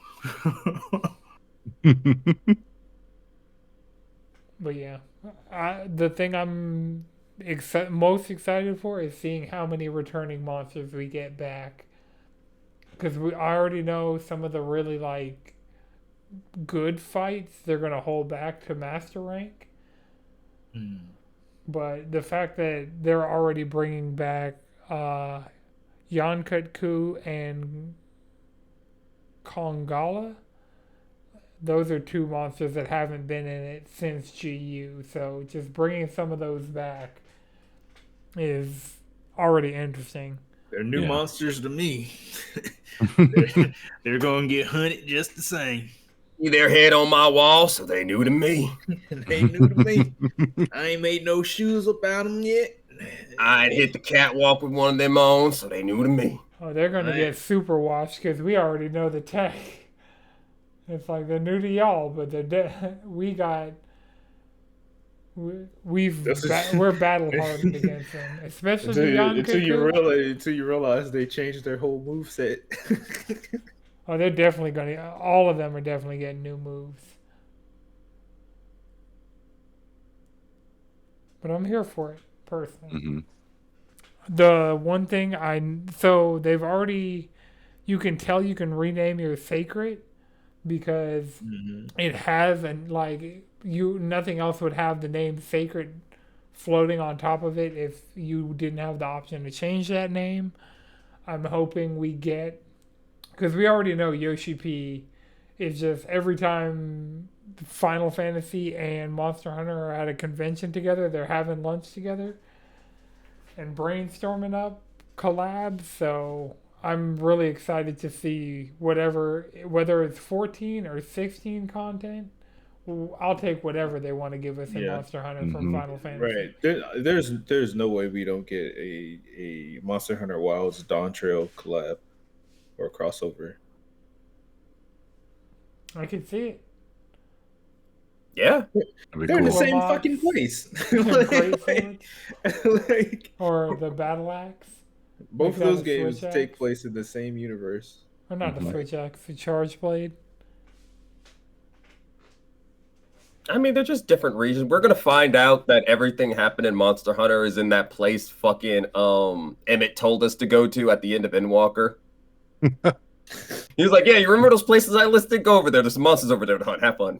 But yeah, the thing I'm most excited for is seeing how many returning monsters we get back. Because I already know some of the really like good fights they're gonna hold back to master rank. But the fact that they're already bringing back Yankutku and Kongala, those are two monsters that haven't been in it since GU. So just bringing some of those back is already interesting. They're new monsters to me. they're going to get hunted just the same. Their head on my wall, so they new to me. They new to me. I ain't made no shoes about them yet. I ain't hit the catwalk with one of them on, so they new to me. Oh, they're going to get super washed because we already know the tech. It's like they're new to y'all, but we're battle hardened against them, especially until you realize they changed their whole moveset. Oh, they're definitely going to. All of them are definitely getting new moves. But I'm here for it, personally. The one thing so they've already, you can tell you can rename your sacred because it has nothing else would have the name sacred floating on top of it if you didn't have the option to change that name. I'm hoping we get, because we already know Yoshi P is just every time Final Fantasy and Monster Hunter are at a convention together, they're having lunch together and brainstorming up collabs. So I'm really excited to see whether it's 14 or 16 content. I'll take whatever they want to give us in Monster Hunter from Final Fantasy. Right. There's no way we don't get a Monster Hunter Wilds Dawn Trail collab or crossover. I can see it. Yeah. They're in the same fucking place. Or the Battle Axe. Both of those games take place in the same universe. Or not the Switch Axe, the Charge Blade. I mean, they're just different regions. We're gonna find out that everything happened in Monster Hunter is in that place fucking Emmett told us to go to at the end of Endwalker. He was like, yeah, you remember those places I listed? Go over there. There's some monsters over there to hunt. Have fun.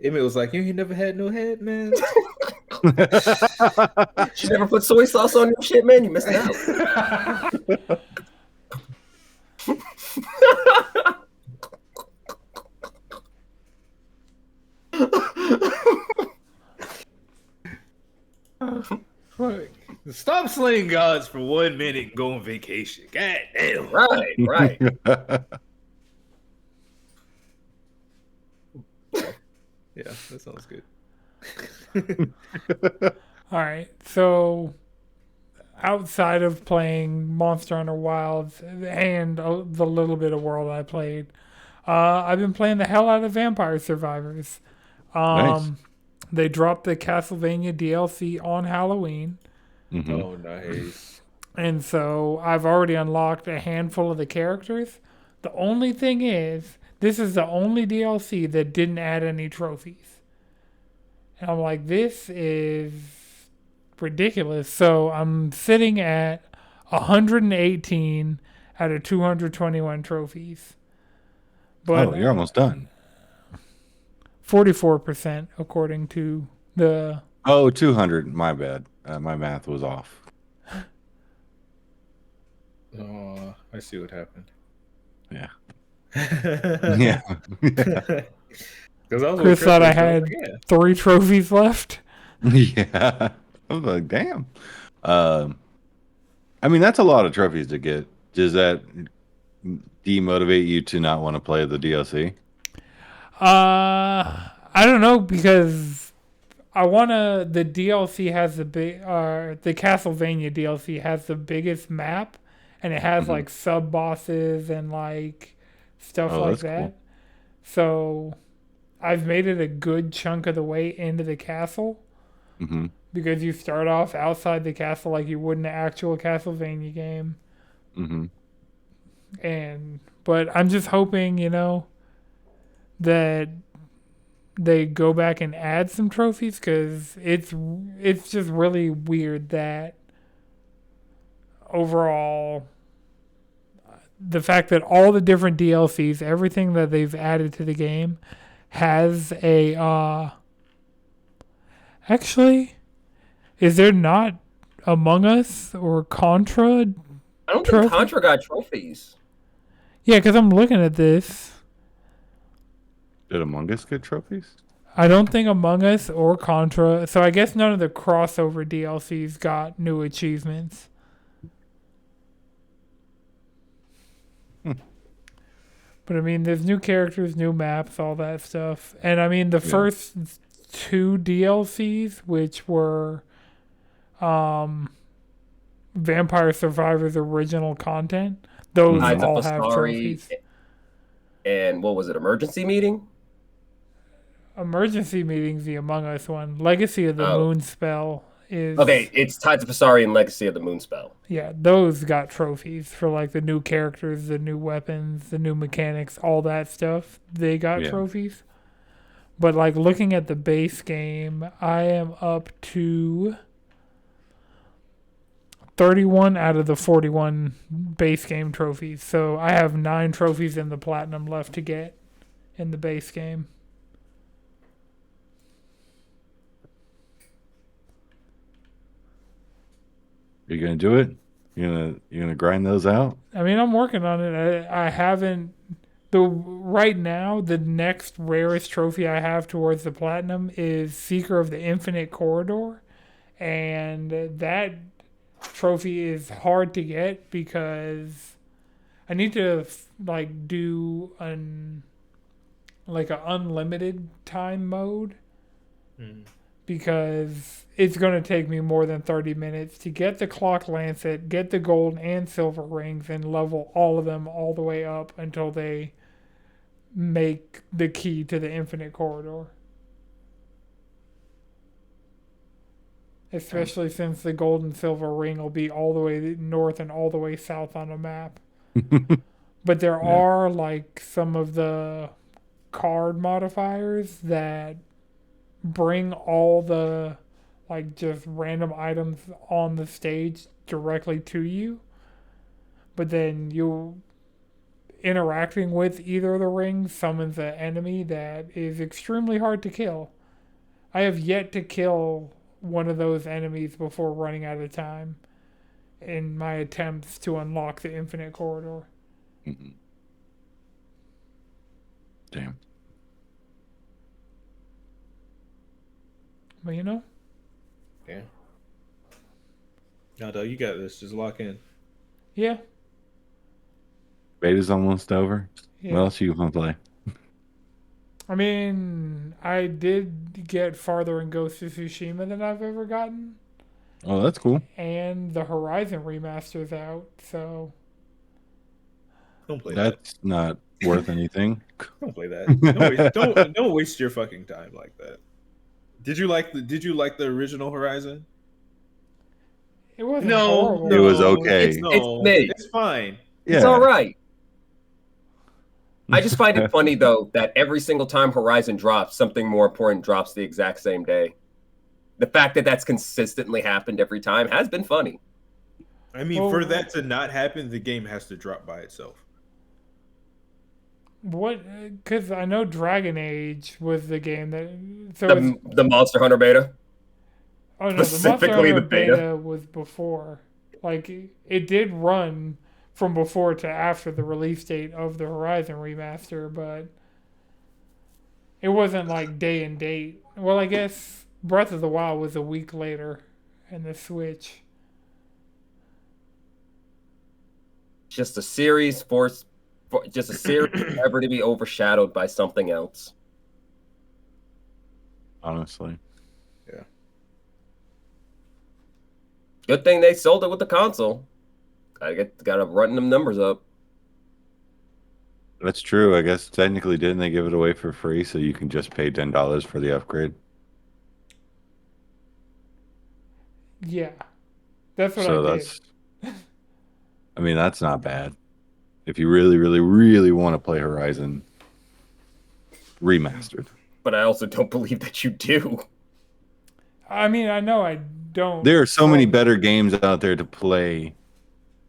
Emmett was like, you never had no head, man. You never put soy sauce on your shit, man. You missed out. Stop slaying gods for 1 minute and go on vacation. God damn. Right. Yeah, that sounds good. All right, so outside of playing Monster Hunter Wilds and the little bit of World I played, I've been playing the hell out of Vampire Survivors. Nice. They dropped the Castlevania DLC on Halloween, Hmm. Oh, nice. and so I've already unlocked a handful of the characters. The only thing is, this is the only DLC that didn't add any trophies. And I'm like, this is ridiculous. So I'm sitting at 118 out of 221 trophies. But Oh, you're almost done. 44% according to the... Oh, 200. My bad. My math was off. Oh, I see what happened. Yeah. Yeah. Yeah. Because I was Chris thought I was had like, yeah. 3 trophies left. Yeah. I was like, damn. I mean, that's a lot of trophies to get. Does that demotivate you to not want to play the DLC? I don't know, because the DLC has the Castlevania DLC has the biggest map, and it has Mhm. like sub bosses and like stuff Oh, like that's that. cool. So I've made it a good chunk of the way into the castle, Hmm. because you start off outside the castle like you would in an actual Castlevania game. Hmm. But I'm just hoping, that they go back and add some trophies, because it's just really weird that overall the fact that all the different DLCs, everything that they've added to the game has a actually, is there not Among Us or Contra? I don't Trophy? think Contra got trophies. Yeah, because I'm looking at this. Did Among Us get trophies? I don't think Among Us or Contra. So I guess none of the crossover DLCs got new achievements. But I mean, there's new characters, new maps, all that stuff. And I mean, the first 2 DLCs, which were Vampire Survivors original content, those Tides of all have Asari trophies. and what was it? Emergency meeting? Emergency Meeting's the Among Us one. Legacy of the Oh. Moon Spell is... Okay, it's Tides of Asari and Legacy of the Moonspell. Yeah, those got trophies for like the new characters, the new weapons, the new mechanics, all that stuff. They got Yeah. trophies. But like looking at the base game, I am up to 31 out of the 41 base game trophies. So I have 9 trophies in the platinum left to get in the base game. Are you gonna do it? You gonna grind those out? I mean, I'm working on it. I haven't. Right now, the next rarest trophy I have towards the platinum is Seeker of the Infinite Corridor, and that trophy is hard to get because I need to like do an unlimited time mode, because it's going to take me more than 30 minutes to get the clock lancet, get the gold and silver rings, and level all of them all the way up until they make the key to the infinite corridor. Especially since the gold and silver ring will be all the way north and all the way south on a map. But there are like some of the card modifiers that bring all the like just random items on the stage directly to you, but then you interacting with either of the rings summons an enemy that is extremely hard to kill. I have yet to kill one of those enemies before running out of time in my attempts to unlock the infinite corridor. Damn. But you know, Yeah. No, dog, you got this. Just lock in. yeah. Beta's almost over. Yeah. What else you want to play? I mean, I did get farther in Ghost of Tsushima than I've ever gotten, Oh, that's cool. and the Horizon remaster's out. So Don't play that. That's not worth anything. Don't play that. Don't waste your fucking time like that. Did you like the original Horizon? it wasn't No, horrible. It was okay. No, mid. it's fine. It's Yeah. all right. I just find it funny though that every single time Horizon drops, something more important drops the exact same day. The fact that that's consistently happened every time has been funny. I mean, for that to not happen, the game has to drop by itself. What? Because I know Dragon Age was the game that. So The Monster Hunter beta. oh no, the Monster specifically Hunter the beta. beta was before. Like it did run from before to after the release date of the Horizon remaster, but it wasn't like day and date. Well, I guess Breath of the Wild was a week later, in the Switch. Just a series just a series ever to be overshadowed by something else. Honestly. Good thing they sold it with the console. Gotta run them numbers up. That's true. I guess technically didn't they give it away for free so you can just pay $10 for the upgrade? Yeah, that's what So I did. that's I mean, that's not bad. If you really, really, really want to play Horizon remastered. But I also don't believe that you do. I mean, I know I don't. There are so many better games out there to play,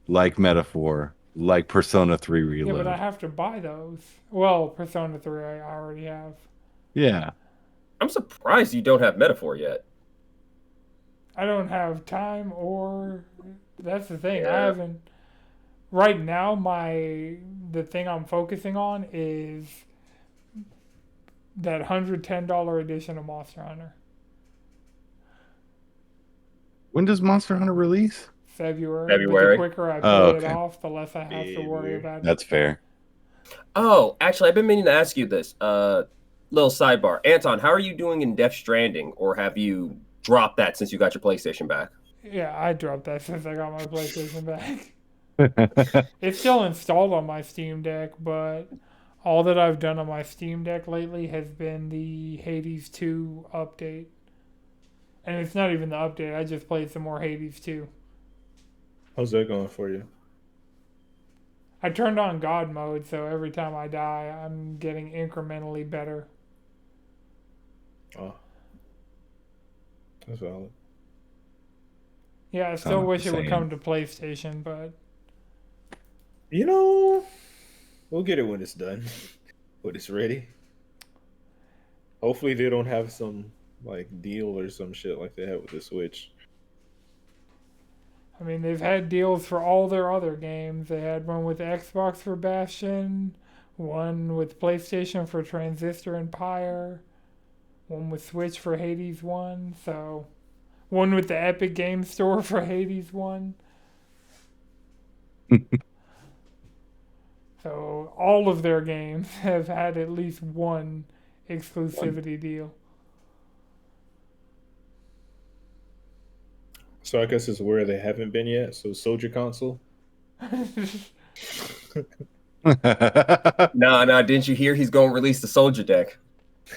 like Metaphor, like Persona 3 Yeah, Reload. but I have to buy those. Well, Persona 3 I already have. Yeah. I'm surprised you don't have Metaphor yet. I don't have time or that's the thing. I Yeah. haven't right now the thing I'm focusing on is that $110 edition of Monster Hunter. When does Monster Hunter release? But the February. quicker I pay Oh, it okay. off, the less I have to worry about it. That's fair. Oh, actually, I've been meaning to ask you this. Little sidebar. Anton, how are you doing in Death Stranding? Or have you dropped that since you got your PlayStation back? Yeah, I dropped that since I got my PlayStation back. It's still installed on my Steam Deck, but all that I've done on my Steam Deck lately has been the Hades 2 update. And it's not even the update, I just played some more Hades 2. How's that going for you? I turned on God mode, so every time I die, I'm getting incrementally better. Oh, that's valid. Yeah, I still Sound wish it would insane. come to PlayStation, but You know, we'll get it when it's done, when it's ready. Hopefully, they don't have some like deal or some shit like they had with the Switch. I mean, they've had deals for all their other games. They had one with Xbox for Bastion, one with PlayStation for Transistor and Pyre, one with Switch for Hades 1, so one with the Epic Game Store for Hades 1. So all of their games have had at least one exclusivity deal. So I guess it's where they haven't been yet. So Soldier Console. Nah, didn't you hear he's going to release the Soldier deck?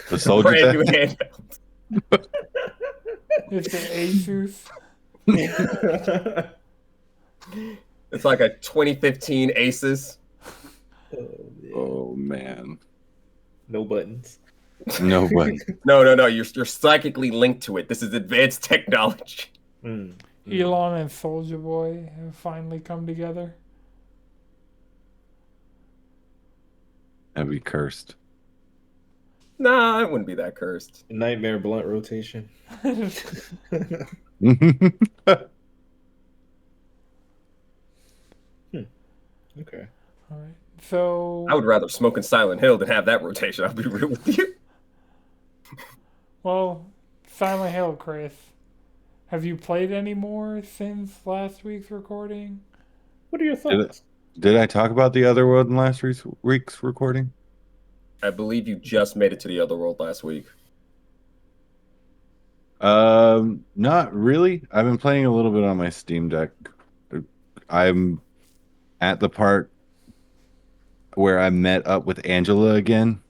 The Soldier Brand new deck? handheld. It's an Asus. It's like a 2015 Asus. Oh, man. No buttons. No way. No. You're psychically linked to it. This is advanced technology. Elon and Soldier Boy have finally come together. That'd be cursed. Nah, it wouldn't be that cursed. Nightmare blunt rotation. Okay. All right. So, I would rather smoke in Silent Hill than have that rotation. I'll be real with you. well, Silent Hill, Chris. Have you played any more since last week's recording? What are your thoughts? Did I talk about the other world in last week's recording? I believe you just made it to the other world last week. Not really. I've been playing a little bit on my Steam Deck. I'm at the part where I met up with Angela again.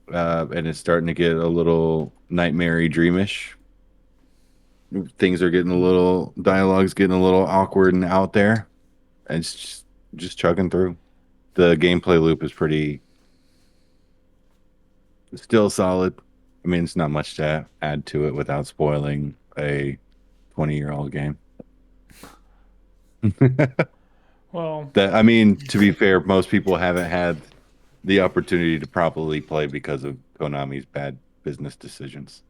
And it's starting to get a little nightmare-y, dreamish. Things are getting a little, dialogue's getting a little awkward and out there. And it's just chugging through. The gameplay loop is pretty, still solid. I mean, it's not much to add to it without spoiling a 20-year-old game. Well, I mean, to be fair, most people haven't had the opportunity to properly play because of Konami's bad business decisions.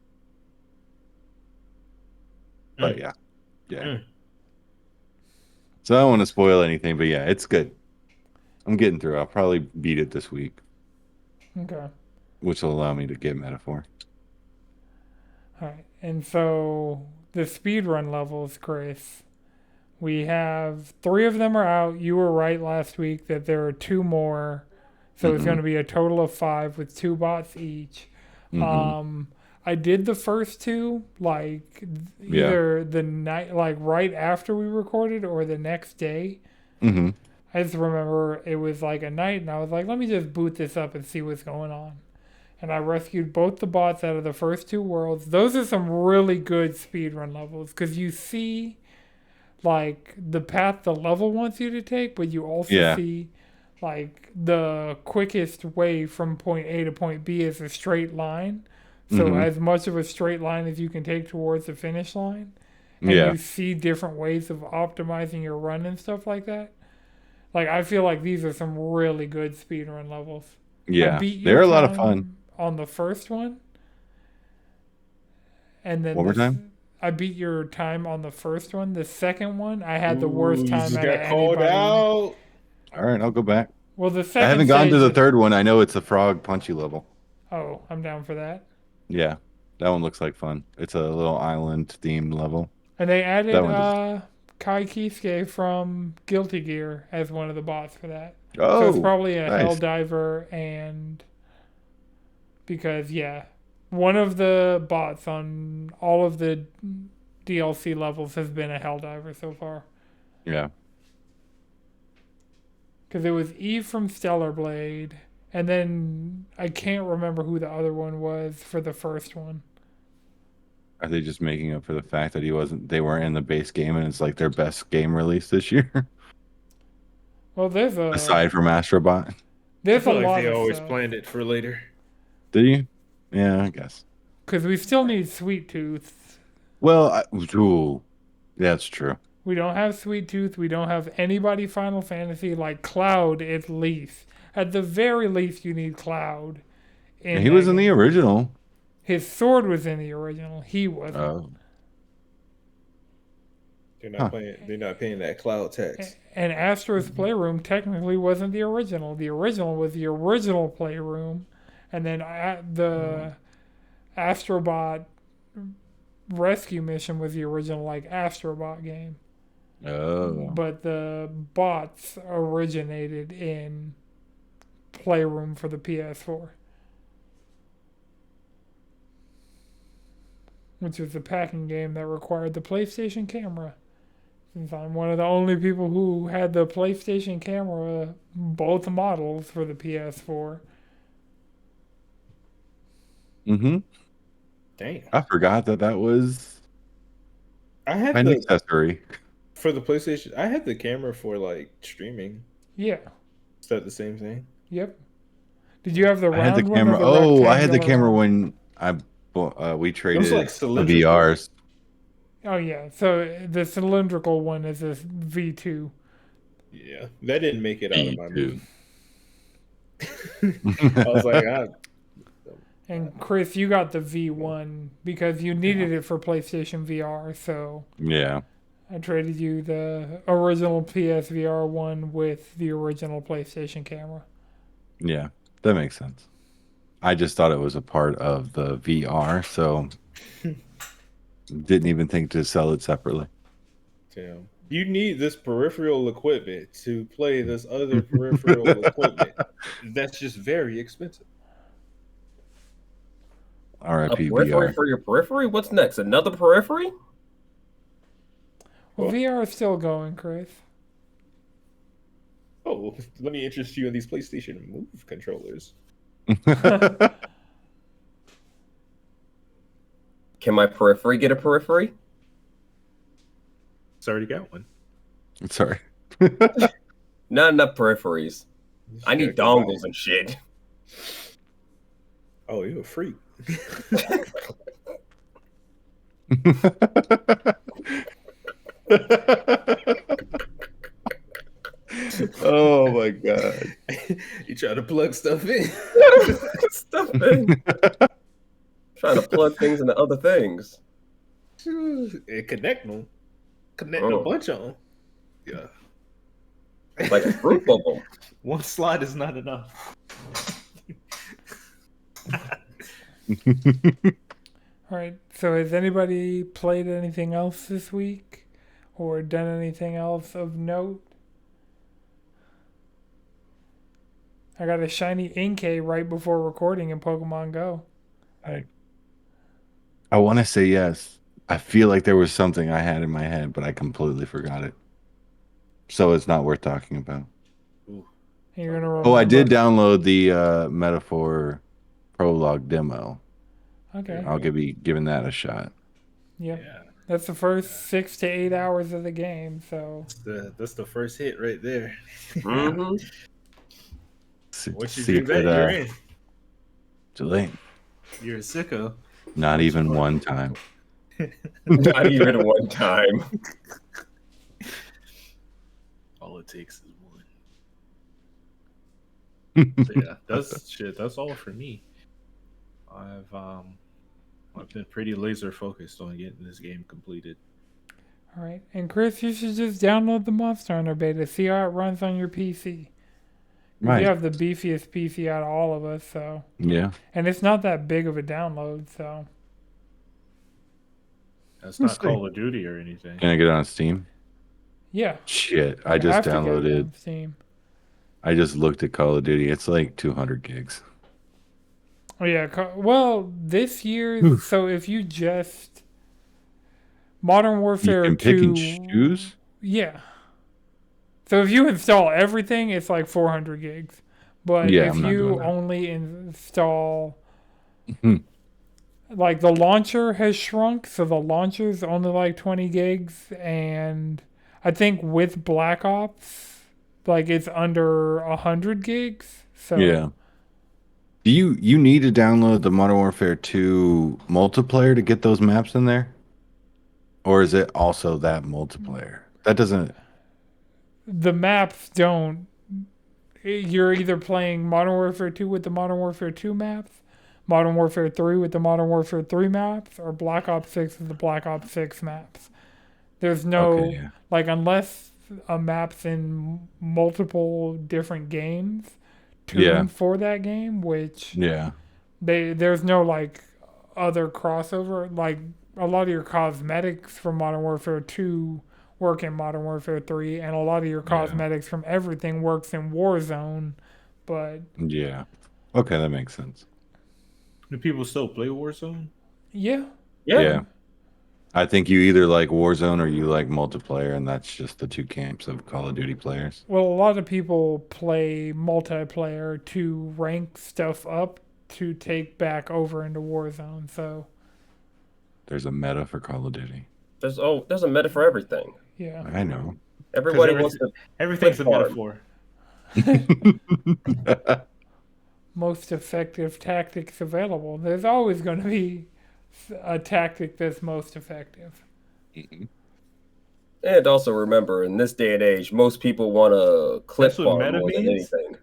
But yeah. So I don't want to spoil anything, but yeah, it's good. I'm getting through. I'll probably beat it this week. okay. Which will allow me to get metaphor. All right. And so the speedrun levels, Chris, we have 3 of them are out. You were right last week that there are 2 more. So it's going to be a total of 5 with 2 bots each. I did the first 2 like either the night, like right after we recorded or the next day. I just remember it was like a night and I was like, let me just boot this up and see what's going on. And I rescued both the bots out of the first 2 worlds. Those are some really good speedrun levels because you see like the path the level wants you to take, but you also see like the quickest way from point A to point B is a straight line. So as much of a straight line as you can take towards the finish line. And you see different ways of optimizing your run and stuff like that. Like I feel like these are some really good speedrun levels. Yeah. They're a lot of fun. On the first one. And then one more time. I beat your time on the first one. The second one, I had the worst time out of got called anybody. out. All right, I'll go back. Well, the second I haven't gone to the stage- third one. I know it's a frog punchy level. Oh, I'm down for that. Yeah, that one looks like fun. It's a little island themed level. And they added That one Kai Kisuke from Guilty Gear as one of the bots for that. Oh, so it's probably a nice. Hell Diver and because one of the bots on all of the DLC levels has been a Hell Diver so far. Yeah. Because it was Eve from Stellar Blade, and then I can't remember who the other one was for the first one. Are they just making up for the fact that they weren't in the base game and it's like their best game release this year? Well, there's a aside from Astro Bot. I there's a feel lot like they of always stuff. planned it for later. Did you? Yeah, I guess. Because we still need Sweet Tooth. Well, that's true. We don't have Sweet Tooth. We don't have anybody Final Fantasy like Cloud at least. At the very least, you need Cloud. And he was in the original. His sword was in the original. He wasn't. Oh. They're not paying that cloud tax. And Astro's Playroom technically wasn't the original. The original was the original Playroom. And then the Astro Bot rescue mission was the original like Astro Bot game. Oh. But the bots originated in Playroom for the PS4. Which was a packing game that required the PlayStation camera. Since I'm one of the only people who had the PlayStation camera, both models for the PS4. Damn. I forgot that was I had an the accessory. for the PlayStation. I had the camera for like streaming. Yeah. Is that the same thing? Yep. Did you have the I round had the one or camera. the Oh, I had the rectangular camera one? when we It traded was like the cylindrical. VRs. Oh yeah. So the cylindrical one is a V2. Yeah, that didn't make it out of my V2. move. I was like, And Chris, you got the V1 because you needed it for PlayStation VR. So Yeah. I traded you the original PSVR one with the original PlayStation camera. Yeah. That makes sense. I just thought it was a part of the VR, so didn't even think to sell it separately. damn. You need this peripheral equipment to play this other peripheral equipment. That's just very expensive. A RIP periphery VR. for your periphery? What's next? Another periphery? Well, VR is still going, Chris. Oh, let me interest you in these PlayStation Move controllers. Can my periphery get a periphery? It's already got one. Sorry. Not enough peripheries. I need Gotta go buy dongles and shit. it. Oh, you're a freak. Oh my god. You try to plug stuff in. Stuff in. Trying to plug things into other things. And connect them. Connect Oh. a bunch of them. Yeah. Like a group of them. One slide is not enough. All right. So has anybody played anything else this week, or done anything else of note? I got a shiny Inkay right before recording in Pokemon Go. I want to say yes. I feel like there was something I had in my head, but I completely forgot it. So it's not worth talking about. You're gonna remember. Oh, I did download the Metaphor prologue demo. Okay. I'll be giving that a shot. Yep. Yeah. That's the first 6 to 8 hours of the game. So That's the first hit right there. Mm-hmm. Once you See do if that, it, you're in. delay. You're a sicko. Not even one time. Not even one time. All it takes is one. So yeah, that's all for me. I've been pretty laser focused on getting this game completed. all right. And Chris, you should just download the Monster Hunter beta. See how it runs on your PC. 'Cause Right. You have the beefiest PC out of all of us. So, Yeah. and it's not that big of a download. So. That's Let's not see. Call of Duty or anything. Can I get it on Steam? Yeah. Shit. I you just have to get it downloaded. on Steam. I just looked at Call of Duty. It's like 200 gigs. Oh yeah. Well, this year. So if you just Modern You Warfare can pick 2. and choose? Yeah. So if you install everything, it's like 400 gigs. But Yeah, if I'm not you doing that. only install, Mhm. like the launcher has shrunk, so the launcher's only like 20 gigs, and I think with Black Ops, like it's under 100 gigs. So Yeah. Do you need to download the Modern Warfare 2 multiplayer to get those maps in there? Or is it also that multiplayer? That doesn't. the maps don't. You're either playing Modern Warfare 2 with the Modern Warfare 2 maps, Modern Warfare 3 with the Modern Warfare 3 maps, or Black Ops 6 with the Black Ops 6 maps. There's no, Okay, yeah. like, unless a map's in multiple different games tuned Yeah. for that game, which Yeah. there's no, like, other crossover. Like, a lot of your cosmetics from Modern Warfare 2 work in Modern Warfare 3, and a lot of your Yeah. cosmetics from everything works in Warzone, but Yeah. Okay, that makes sense. Do people still play Warzone? yeah. Yeah. I think you either like Warzone or you like multiplayer, and that's just the two camps of Call of Duty players. Well, a lot of people play multiplayer to rank stuff up to take back over into Warzone, so There's a meta for Call of Duty. There's a meta for everything. yeah. I know. Everybody wants to. Everything's a Click farm. metaphor. Most effective tactics available. There's always going to be a tactic that's most effective. And also remember, in this day and age, most people want to clip That's what farm meta more than means? anything.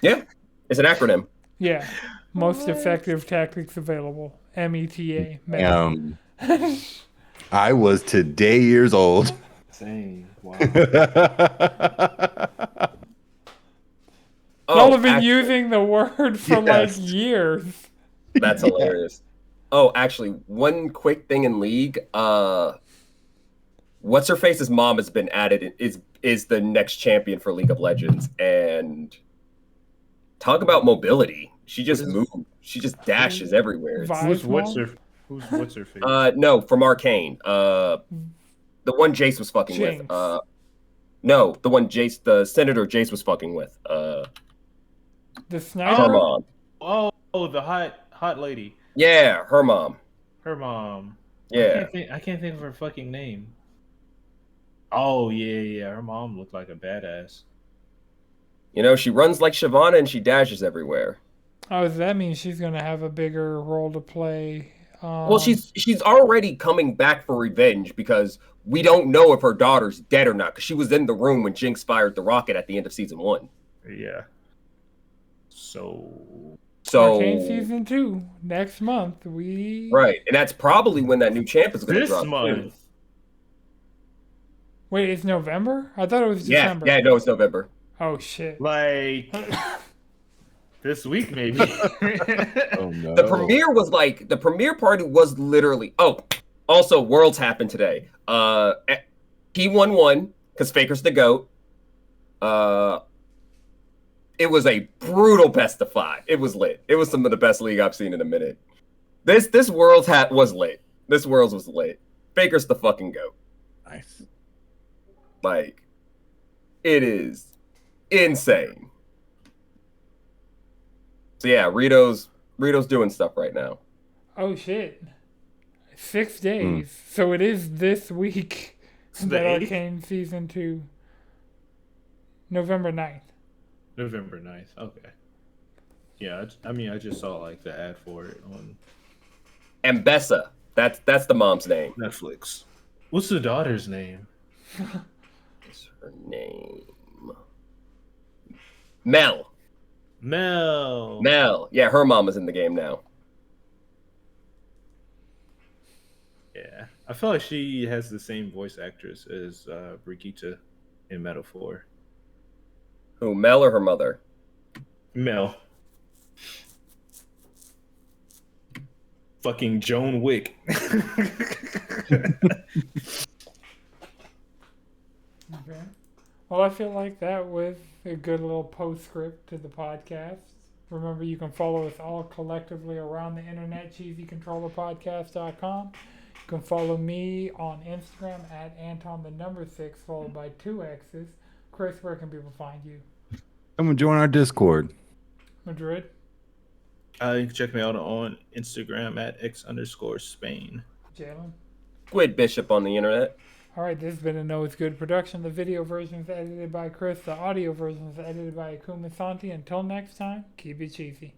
Yeah, it's an acronym. Yeah. Most effective tactics available. META. Meta. I was today years old. Same. Wow. Y'all have been actually, using the word for Yes. like years. that's hilarious. Oh, actually, one quick thing in League. What's her face's mom has been added is the next champion for League of Legends, and talk about mobility. She just moved. She just dashes everywhere. Vi's What's mom? what's her face? No, from Arcane. The one Jace was fucking Jinx. with. No, the one Jace, the Senator Jace was fucking with. The Her sniper? mom. Oh, the hot lady. Yeah, her mom. Her mom. Yeah. I can't think of her fucking name. Oh yeah. Her mom looked like a badass. You know, she runs like Shyvana and she dashes everywhere. Oh, does that mean she's going to have a bigger role to play? Well, she's already coming back for revenge because we don't know if her daughter's dead or not because she was in the room when Jinx fired the rocket at the end of season 1. Yeah. So Arcane Season 2, next month. Right, and that's probably when that new champ is going to this drop. month. Wait, it's November? I thought it was Yeah, December. yeah, no, it's November. Oh, shit. Like this week, maybe. Oh no. The premiere party was literally. Oh, also Worlds happened today. P11 because Faker's the GOAT. It was a brutal best of 5. It was lit. It was some of the best league I've seen in a minute. This Worlds was lit. This Worlds was lit. Faker's the fucking GOAT. Nice. Like, it is insane. So yeah, Rito's doing stuff right now. Oh, shit. 6 days. So it is this week that Arcane Season 2. November 9th. November 9th. Okay. Yeah, I just saw like the ad for it on Ambessa. That's the mom's name. Netflix. What's the daughter's name? What's her name? Mel. Mel. Yeah, her mom is in the game now. Yeah. I feel like she has the same voice actress as Brigitte in Metaphor. Who, Mel or her mother? Mel. Fucking Joan Wick. Okay. Well, I feel like that was a good little postscript to the podcast. Remember, you can follow us all collectively around the internet, cheesycontrollerpodcast.com. You can follow me on Instagram at Anton6, followed by 2 X's. Chris, where can people find you? Come and join our Discord. Madrid? You can check me out on Instagram at x_Spain. Jalen? Squid Bishop on the internet. All right, this has been a No It's Good production. The video version is edited by Chris. The audio version is edited by Akuma Santi. Until next time, keep it cheesy.